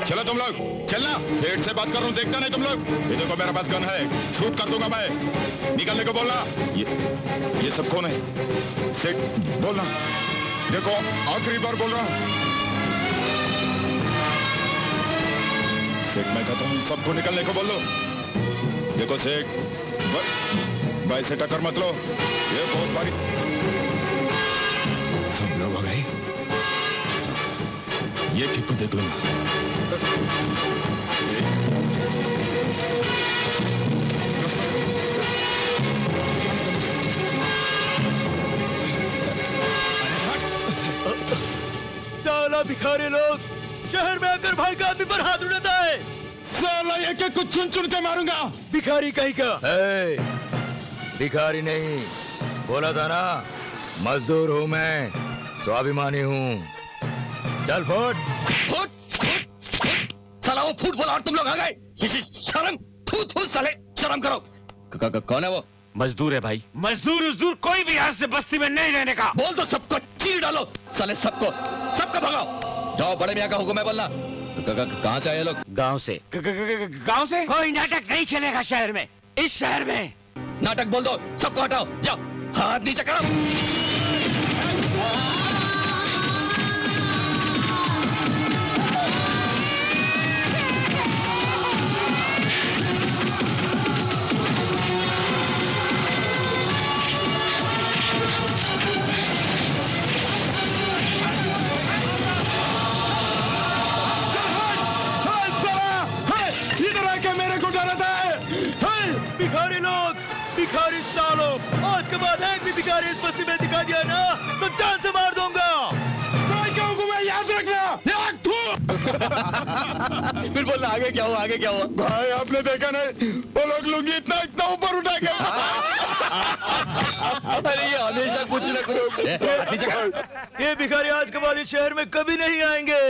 चलो तुम लोग, चलना। सेठ से बात कर रहा हूँ, देखता नहीं तुम लोग? ये देखो मेरे पास गन है, शूट कर दूंगा मैं। निकलने को बोलना। ये सब कौन है? सेठ बोलना। देखो आखिरी बार बोल रहा हूँ। सेठ मैं कहता हूँ सबको निकलने को बोल दो। देखो सेठ, भाई से टक्कर मत लो, ये बहुत भारी। सब लोग आ गए, ये किक को देख लूंगा। साला भिखारी लोग शहर में आकर भाई का आदमी पर हाथ उठाता है। साला ये के कुछ चुन चुन के मारूंगा। भिखारी कहीं का? भिखारी नहीं, बोला था ना, मजदूर हूँ मैं, स्वाभिमानी हूँ। चल फुट। साला वो फूट बोला और तुम लोग आ गए। शर्म, थू थू साले, शर्म करो। कौन है वो? मजदूर है भाई। मजदूर उजदूर कोई भी आज से बस्ती में नहीं रहने का। बोल दो सबको, चीर डालो साले, सबको भगाओ। जाओ, बड़े मियाँ का हुक्म है बोलना। कहाँ से आए लोग? गांव से। गांव से? कोई नाटक नहीं चलेगा शहर में, इस शहर में। नाटक बोल दो, सबको हटाओ, जाओ, हाथ नीचे करो। भिखारी लोग, भिखारी सालों, आज के बाद एक भी भिखारी इस बस्ती में दिखा दिया ना तो जान से मार दूंगा। याद रखना। फिर बोलना आगे क्या हुआ, आगे क्या हुआ? भाई आपने देखा नहीं, वो लोग लुंगी इतना ऊपर उठा के। अरे ये हमेशा कुछ न कुछ। ये भिखारी आज के बाद इस शहर में कभी नहीं आएंगे।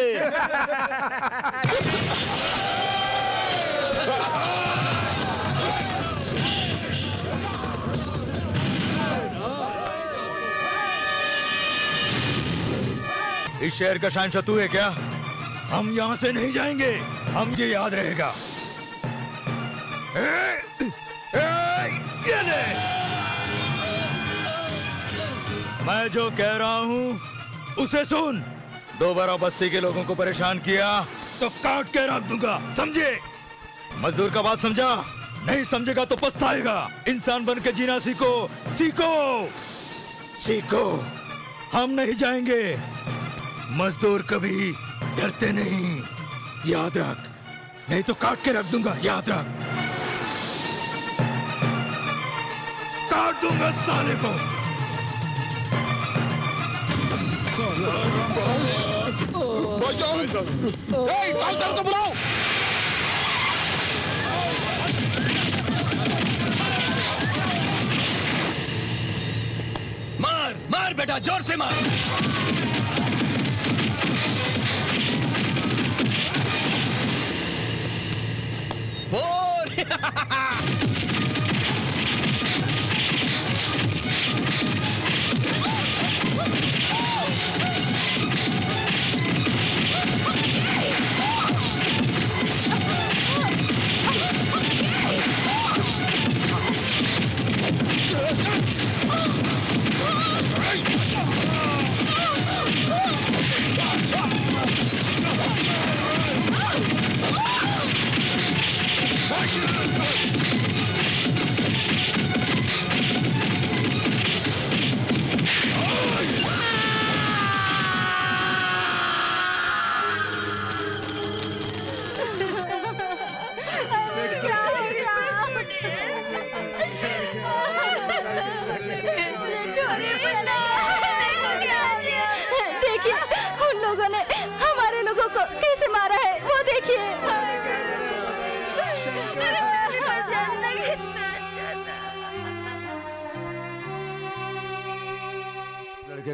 इस शहर का शहंशाह तू है क्या? हम यहाँ से नहीं जाएंगे, हम ये याद रहेगा। ये ले। मैं जो कह रहा हूँ उसे सुन। दोबारा बस्ती के लोगों को परेशान किया तो काट के रख दूंगा, समझे? मजदूर का बात समझा? नहीं समझेगा तो पछताएगा। इंसान बन के जीना सीखो, सीखो, सीखो। हम नहीं जाएंगे। मजदूर कभी डरते नहीं, याद रख, नहीं तो काट के रख दूंगा, याद रख। काट दूंगा साले को। को बुलाओ। मार मार बेटा, जोर से मार।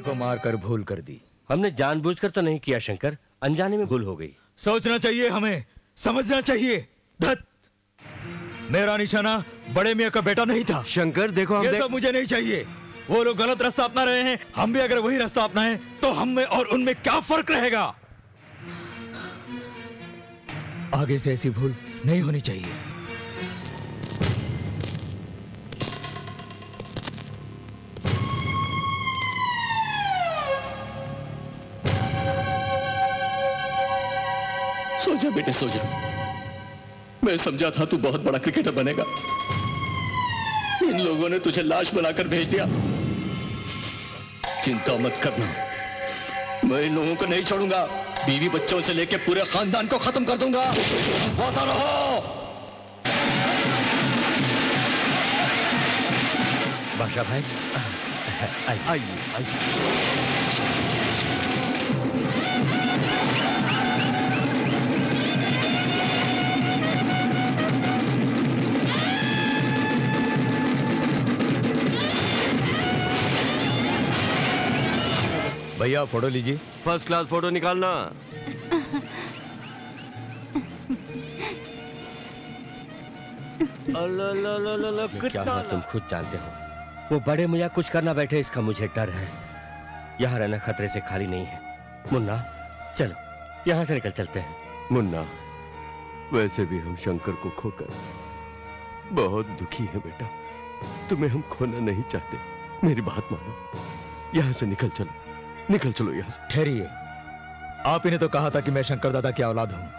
को मारकर भूल कर दी। हमने जानबूझकर तो नहीं किया शंकर, अनजाने में भूल हो गई। सोचना चाहिए हमें, समझना चाहिए। धत, मेरा निशाना बड़े मियाँ का बेटा नहीं था। शंकर देखो, ये सब मुझे नहीं चाहिए। वो लोग गलत रास्ता अपना रहे हैं, हम भी अगर वही रास्ता अपनाएं तो हम में और उनमें क्या फर्क रहेगा? आगे से ऐसी भूल नहीं होनी चाहिए। सो जा बेटे, सो जा। मैं समझा था तू बहुत बड़ा क्रिकेटर बनेगा। इन लोगों ने तुझे लाश बनाकर भेज दिया। चिंता मत करना, मैं इन लोगों को नहीं छोड़ूंगा। बीवी बच्चों से लेकर पूरे खानदान को खत्म कर दूंगा। वादा रहो। बादशाह भाई, आइए आइए। भैया फोटो लीजिए। फर्स्ट क्लास फोटो निकालना। कितना तुम खुद जानते हो। वो बड़े मुझे कुछ करना बैठे, इसका मुझे डर है। यहाँ रहना खतरे से खाली नहीं है। मुन्ना चलो यहाँ से निकल चलते हैं। मुन्ना, वैसे भी हम शंकर को खोकर बहुत दुखी है बेटा। तुम्हें हम खोना नहीं चाहते, मेरी बात मानो। यहाँ से निकल चलो, निकल चलो यहाँ से। ठहरिए, आप ही ने तो कहा था कि मैं शंकर दादा की औलाद हूँ।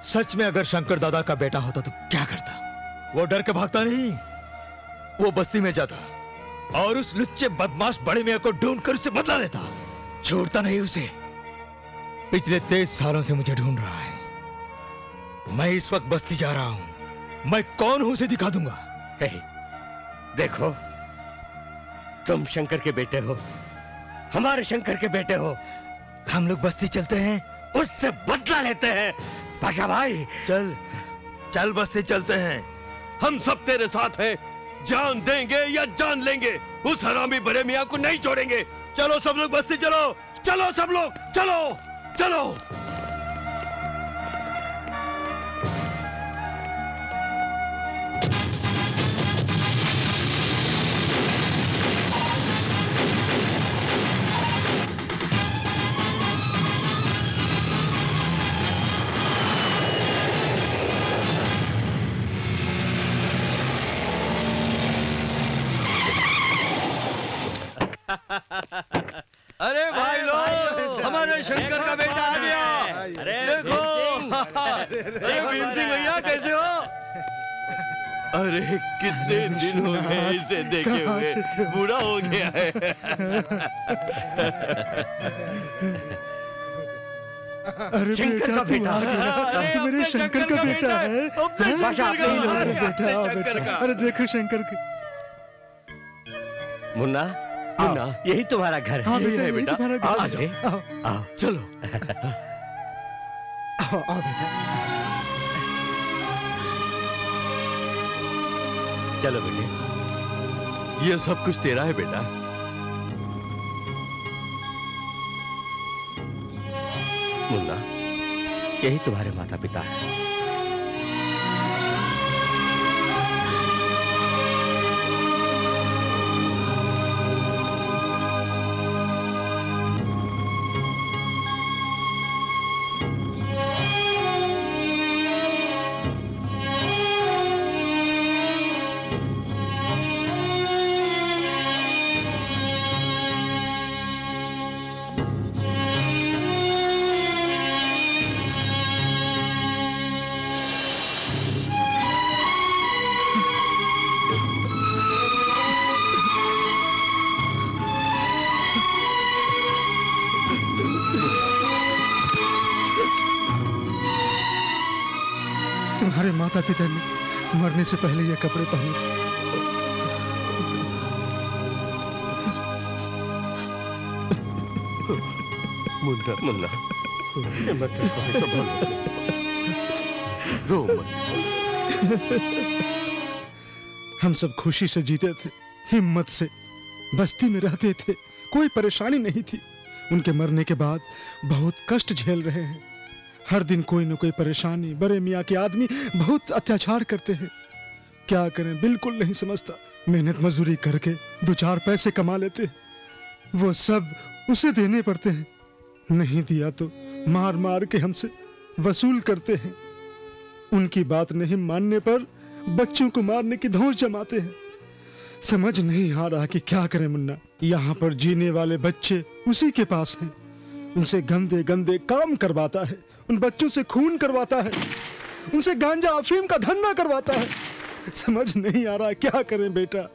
सच में अगर शंकर दादा का बेटा होता तो क्या करता? वो डर के भागता नहीं, वो बस्ती में जाता और उस लुच्चे बदमाश बड़े मियां को ढूंढकर उसे बदला लेता। छोड़ता नहीं उसे। पिछले 23 सालों से मुझे ढूंढ रहा है। मैं इस वक्त बस्ती जा रहा हूं। मैं कौन हूं उसे दिखा दूंगा। देखो, तुम शंकर के बेटे हो, हमारे शंकर के बेटे हो। हम लोग बस्ती चलते हैं, उससे बदला लेते हैं। पाशा भाई चल चल, बस्ती चलते हैं। हम सब तेरे साथ हैं। जान देंगे या जान लेंगे, उस हरामी बड़े मियां को नहीं छोड़ेंगे। चलो सब लोग बस्ती चलो, चलो सब लोग, चलो चलो। अरे भाई लोग, हमारे शंकर का बेटा आ गया। अरे देखो, अरे भीम सिंह भैया कैसे हो? अरे कितने दिन हो गए इसे देखे हुए, बूढ़ा हो गया है। अरे शंकर का बेटा आ गया। तो मेरे शंकर का बेटा है। बेटा, अरे देखो शंकर के। मुन्ना, मुन्ना, यही तुम्हारा घर है। हाँ बेटा, यही बेटा, तुम्हारा घर। आ जाओ, आओ, चलो। आओ बेटा, चलो बेटे। ये सब कुछ तेरा है बेटा। मुन्ना, यही तुम्हारे माता पिता है। तुम्हारे माता पिता ने मरने से पहले ये कपड़े पहने थे। मुन्ना, मुन्ना, मत रो मत। हम सब खुशी से जीते थे, हिम्मत से बस्ती में रहते थे, कोई परेशानी नहीं थी। उनके मरने के बाद बहुत कष्ट झेल रहे हैं। हर दिन कोई न कोई परेशानी। बड़े मियाँ के आदमी बहुत अत्याचार करते हैं। क्या करें, बिल्कुल नहीं समझता। मेहनत मजदूरी करके 2-4 पैसे कमा लेते हैं, वो सब उसे देने पड़ते हैं। नहीं दिया तो मार मार के हमसे वसूल करते हैं। उनकी बात नहीं मानने पर बच्चों को मारने की धौंस जमाते हैं। समझ नहीं आ रहा कि क्या करें मुन्ना। यहाँ पर जीने वाले बच्चे उसी के पास हैं। उनसे गंदे गंदे काम करवाता है, उन बच्चों से खून करवाता है, उनसे गांजा अफीम का धंधा करवाता है। समझ नहीं आ रहा क्या करें बेटा।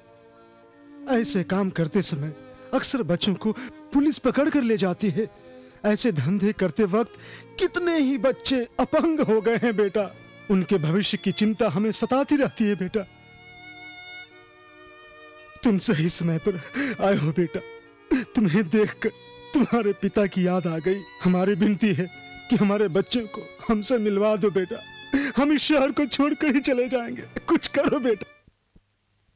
ऐसे काम करते समय अक्सर बच्चों को पुलिस पकड़ कर ले जाती है। ऐसे धंधे करते वक्त कितने ही बच्चे अपंग हो गए हैं बेटा। उनके भविष्य की चिंता हमें सताती रहती है बेटा। तुम सही समय पर आए हो बेटा। तुम्हें देखकर तुम्हारे पिता की याद आ गई। हमारी विनती है कि हमारे बच्चों को हमसे मिलवा दो बेटा। हम इस शहर को छोड़कर ही चले जाएंगे। कुछ करो बेटा।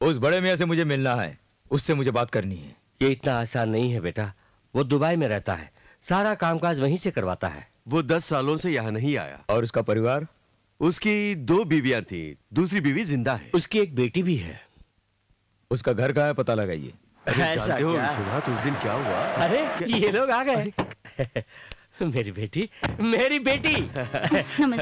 उस बड़े मियाँ से मुझे मिलना है, उससे मुझे बात करनी है। ये इतना आसान नहीं है बेटा। वो दुबई में रहता है, सारा कामकाज वहीं से करवाता है। वो 10 सालों से यहाँ नहीं आया। और उसका परिवार? उसकी 2 बीवियां थी, दूसरी बीवी जिंदा है। उसकी एक बेटी भी है। उसका घर कहाँ है पता लगाइए। जानते हो विश्वनाथ उस दिन क्या हुआ? अरे ये लोग आ गए। मेरी बेटी, मेरी बेटी।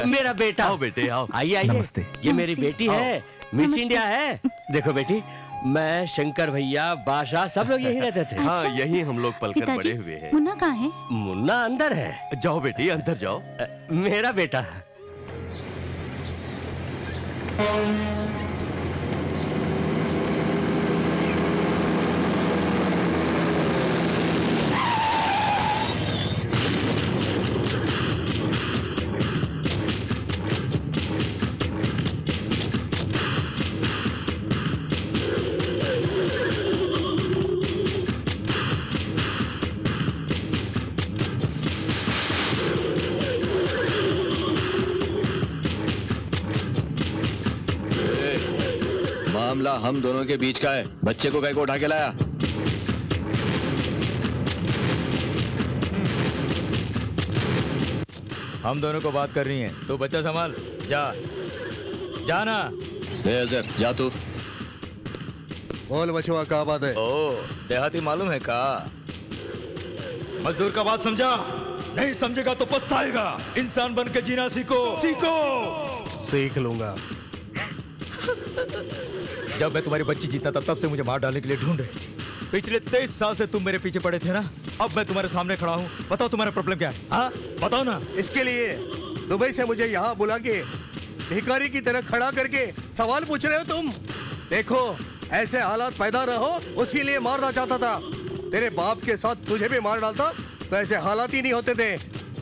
मेरा बेटा। आओ बेटे आओ। आइए आइए। नमस्ते। ये मेरी बेटी है, मिस इंडिया है। देखो बेटी, मैं, शंकर भैया, बादशाह सब लोग यहीं रहते थे। हाँ यहीं हम लोग पलकर पिताजी, बड़े हुए हैं। मुन्ना कहाँ है? मुन्ना अंदर है। जाओ बेटी अंदर जाओ। मेरा बेटा। मामला हम दोनों के बीच का है। बच्चे को कैसे उठा के लाया? हम दोनों को बात करनी है। तो बच्चा संभाल, जा जाना। अजहर जा तू। बोल बचवा, क्या बात है? ओ देहाती मालूम है का? मजदूर का बात समझा? नहीं समझेगा तो पछताएगा। इंसान बन के जीना सीखो, सीखो। सीख लूंगा। जब मैं तुम्हारी बच्ची जीता था तब से मुझे मार डालने के लिए ढूंढ रहे थे। पिछले 23 साल से तुम मेरे पीछे पड़े थे ना। अब मैं तुम्हारे सामने खड़ा हूँ। बताओ तुम्हारा प्रॉब्लम क्या है? हाँ बताओ ना। इसके लिए दुबई से मुझे यहाँ बुला के भिखारी की तरह खड़ा करके सवाल पूछ रहे हो तुम? देखो ऐसे हालात पैदा रहो उसके लिए मारना चाहता था। तेरे बाप के साथ तुझे भी मार डालता तो ऐसे हालात ही नहीं होते थे।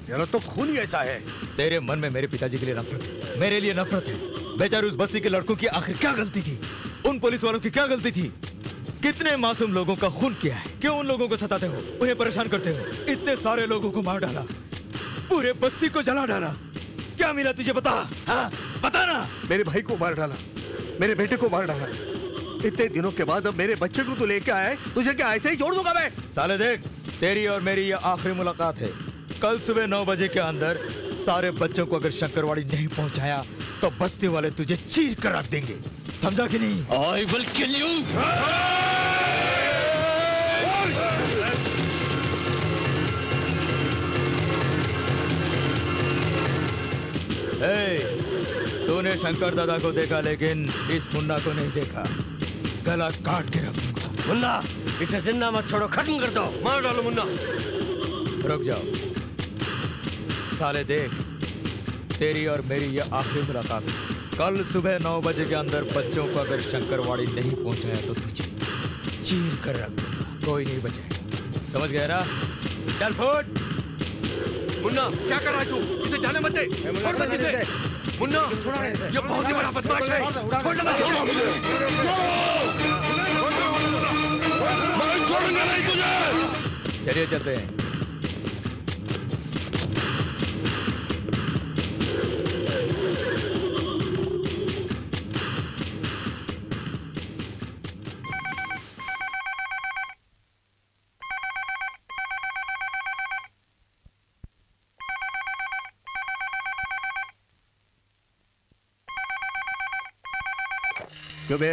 तेरा तो खून ही ऐसा है। तेरे मन में मेरे पिताजी के लिए नफरत है, मेरे लिए नफरत है। बेचारे उस बस्ती के लड़कों की आखिर क्या गलती थी? उन पुलिस वालों की क्या गलती थी? कितने मासूम लोगों का खून किया है? क्यों उन लोगों को सताते हो, उन्हें परेशान करते हो? इतने सारे लोगों को मार डाला, पूरे बस्ती को जला डाला। क्या मिला तुझे बता? हाँ बता ना। मेरे भाई को मार डाला, मेरे बेटे को मार डाला। इतने दिनों के बाद अब मेरे बच्चे को तू लेके आया है, तुझे क्या ऐसे ही छोड़ दूंगा मैं? साले देख, तेरी और मेरी ये आखिरी मुलाकात है। कल सुबह 9 बजे के अंदर सारे बच्चों को अगर शंकरवाड़ी नहीं पहुंचाया तो बस्ती वाले तुझे चीर कर रख देंगे। समझा कि नहीं? I will kill you. तूने शंकर दादा को देखा लेकिन इस मुन्ना को नहीं देखा। गला काट के रख दूंगा। मुन्ना इसे जिंदा मत छोड़ो, खत्म कर दो। मार डालो मुन्ना। रुक जाओ साले, देख तेरी और मेरी ये आखिरी मुलाकात है। कल सुबह 9 बजे के अंदर बच्चों को अगर शंकरवाड़ी नहीं पहुंचाया तो तुझे चीर कर रख दूंगा, कोई नहीं बचाएगा। समझ गया ना? चल फुट। मुन्ना क्या कर रहा है तू? इसे जाने मत दे। छोड़ मत इसे। मुन्ना ये बहुत ही बड़ा बदमाश है। छोड़ना मत। छोड़ो मुझे। मैं छोड़ूंगा नहीं तुझे। चलिए चलते हैं। क्यों बे,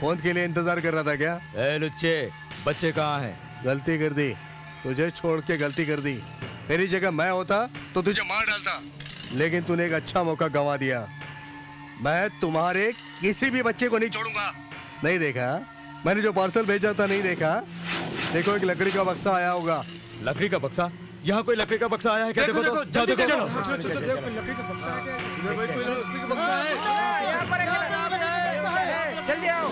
फोन के लिए इंतजार कर रहा था क्या? ए लुच्चे, बच्चे कहाँ हैं? गलती कर दी, तुझे छोड़ के गलती कर दी। तेरी जगह मैं होता तो तुझे मार डालता, लेकिन तूने एक अच्छा मौका गंवा दिया। मैं तुम्हारे किसी भी बच्चे को नहीं छोड़ूंगा। नहीं देखा मैंने जो पार्सल भेजा था? नहीं देखा? देखो एक लकड़ी का बक्सा आया होगा। लकड़ी का बक्सा? यहाँ कोई लकड़ी का बक्सा आया है क्या? देखो तो, जाओ देखो। लकड़ी का बक्सा है क्या? कोई लकड़ी का बक्सा है? जल्दी आओ।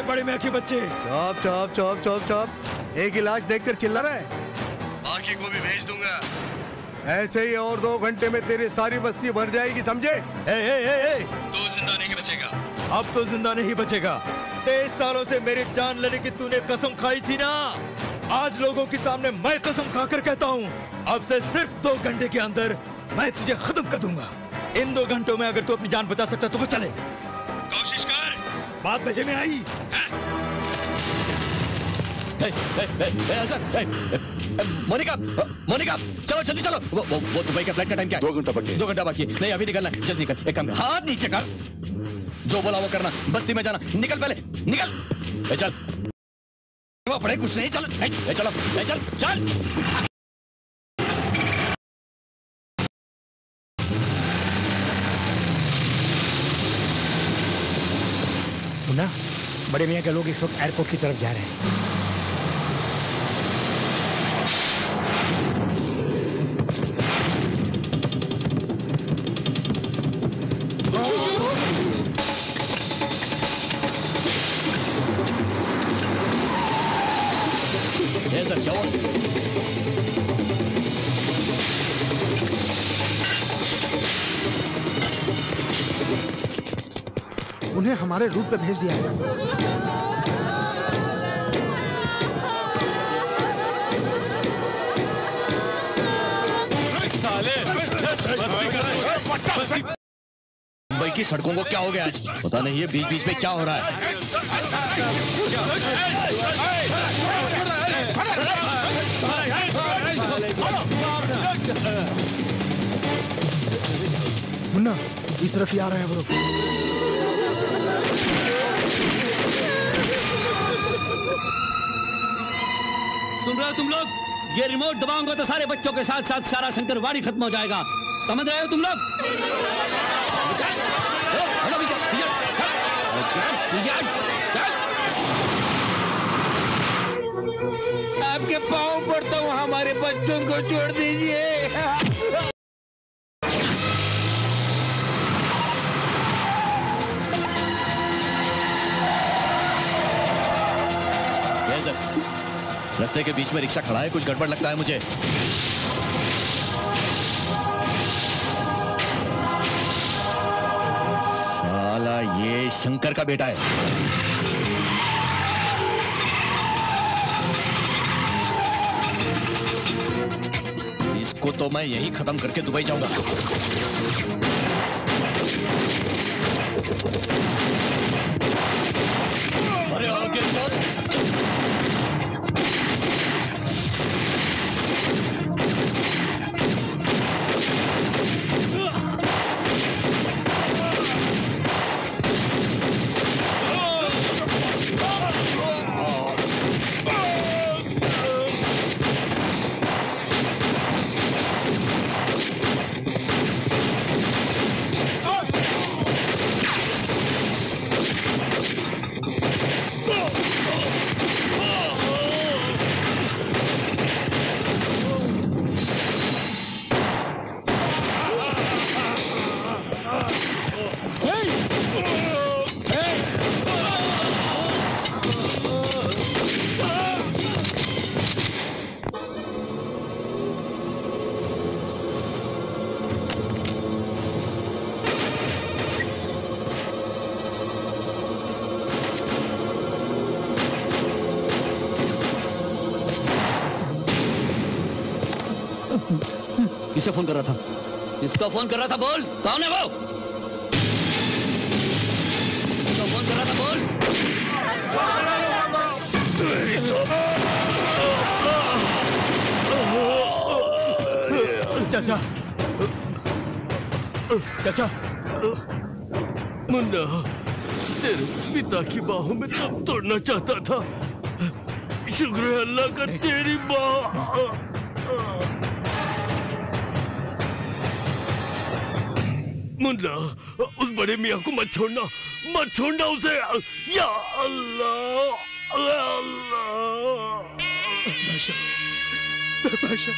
बड़े में बच्चे चौप चौप चौप चौप चौप। एक ही लाश देखकर चिल्ला रहा है। बाकी को भी भेज दूंगा। ऐसे ही और 2 घंटे में तेरी सारी बस्ती भर जाएगी, समझे? तू जिंदा नहीं बचेगा। अब तो जिंदा नहीं बचेगा। 23 सालों से मेरी जान लेने की तूने कसम खाई थी ना, आज लोगों के सामने मैं कसम खाकर कहता हूँ, अब से सिर्फ 2 घंटे के अंदर मैं तुझे खत्म कर दूंगा। इन 2 घंटों में अगर तू अपनी जान बचा सकता तो वो चले। कोशिश कर। बात मजे में आई। मोनिका, मोनिका, चलो जल्दी चलो। वो दुबई के फ्लाइट का टाइम क्या है? 2 घंटा बाकी है। 2 घंटा बाकी है। नहीं अभी निकलना है, जल्दी निकल। एक काम कर, हाथ नीचे कर, जो बोला वो करना। बस्ती में जाना, निकल पहले, निकल। चल पड़े कुछ नहीं, चल चलो, चल चल। मुन्ना, बड़े मियाँ के लोग इस वक्त एयरपोर्ट की तरफ जा रहे हैं। उन्हें हमारे रूट पे भेज दिया है। मुंबई की सड़कों को क्या हो गया आज? पता नहीं है बीच बीच में क्या हो रहा है। मुन्ना, इस तरफ ही आ रहे हैं वो लोग। सुन रहे हो तुम लोग? ये रिमोट दबाऊंगा तो सारे बच्चों के साथ साथ सारा शंकरवाड़ी खत्म हो जाएगा। समझ रहे हो तुम लोग? आपके पाँव पड़ता हूँ, हमारे बच्चों को छोड़ दीजिए। रास्ते के बीच में रिक्शा खड़ा है, कुछ गड़बड़ लगता है मुझे। साला ये शंकर का बेटा है। इसको तो मैं यही खत्म करके दुबई जाऊंगा। अरे आगे चल। किसे फोन कर रहा था? किसको फोन कर रहा था? बोल, कौन है वो? किसको फोन कर रहा था? बोल। चाचा, चाचा, मुन्ना, तेरे पिता की बाहों में दम तोड़ना चाहता था। शुक्र है अल्लाह का तेरी बाह। मुन्ना, उस बड़े मियाँ को मत छोड़ना उसे। या अल्लाह, अल्लाह। बादशाह,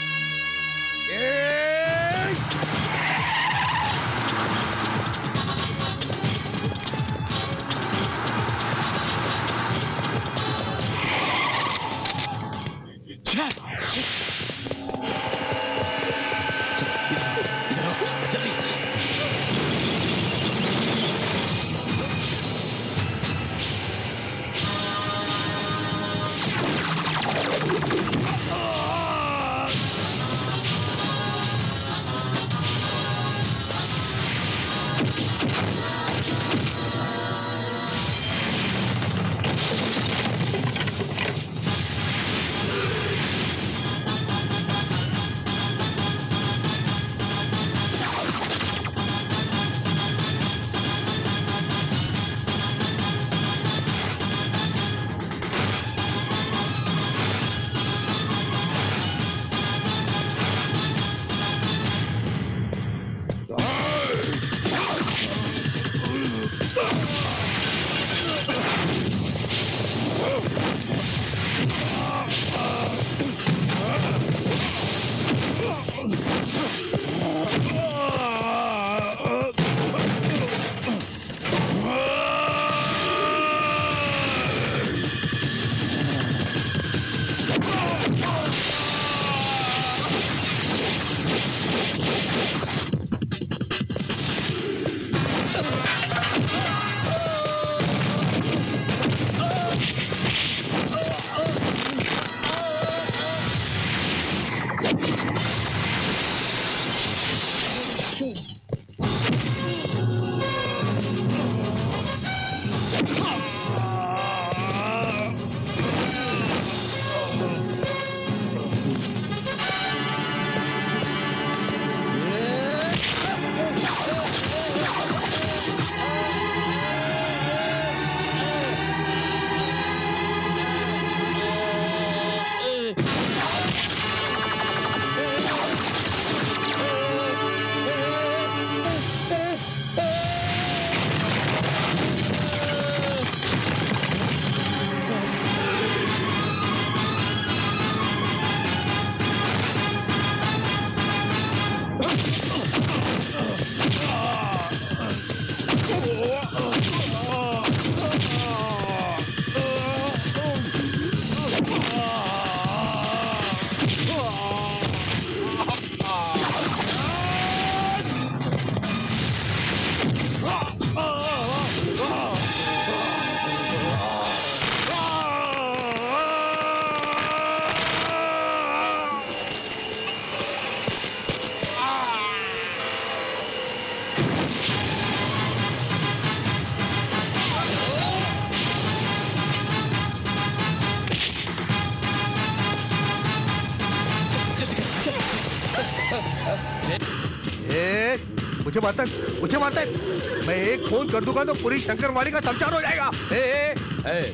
मुझे मारता है। मैं एक फोन कर दूंगा तो पूरी शंकरवाड़ी का संचार हो जाएगा।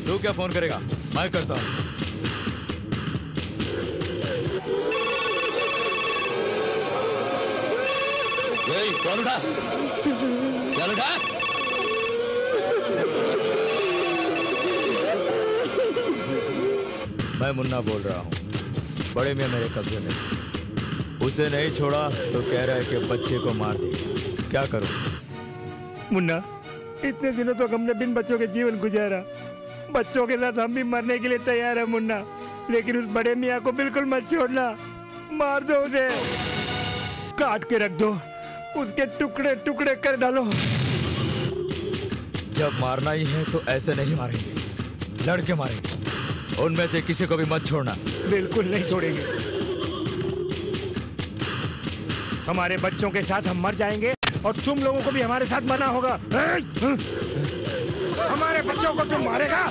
तू क्या फोन करेगा? मैं करता हूँ। कौन उठा? क्या उठा? मैं मुन्ना बोल रहा हूँ। बड़े मियाँ मेरे कब्जे में, उसे नहीं छोड़ा तो कह रहा है कि बच्चे को मार देगा। क्या करूं? मुन्ना, इतने दिनों तक हमने बिन बच्चों के जीवन गुजारा। बच्चों के साथ हम भी मरने के लिए तैयार है मुन्ना, लेकिन उस बड़े मियाँ को बिल्कुल मत छोड़ना। मार दो उसे, काट के रख दो, उसके टुकड़े टुकड़े कर डालो। जब मारना ही है तो ऐसे नहीं मारेंगे, लड़के मारेंगे। उनमें से किसी को भी मत छोड़ना। बिल्कुल नहीं छोड़ेंगे। हमारे बच्चों के साथ हम मर जाएंगे और तुम लोगों को भी हमारे साथ मरना होगा। हमारे बच्चों को तुम मारेगा?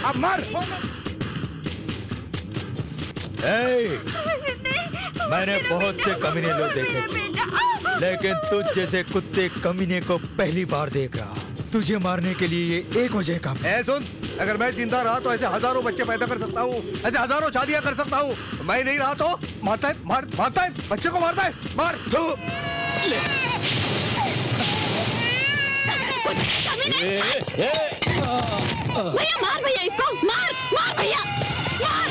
अब मर। मैंने बहुत से कमीने लोग देखे थे, लेकिन तुझ जैसे कुत्ते कमीने को पहली बार देख रहा। तुझे मारने के लिए ये एक वजह काफी है। सुन, अगर मैं जिंदा रहा तो ऐसे हजारों बच्चे पैदा कर सकता हूँ, ऐसे हजारों शादियां कर सकता हूँ। मैं नहीं रहा तो मारता है, मारता है, बच्चे को मारता है। मार तू। भैया मार, भैया इसको मार, मार भैया मार।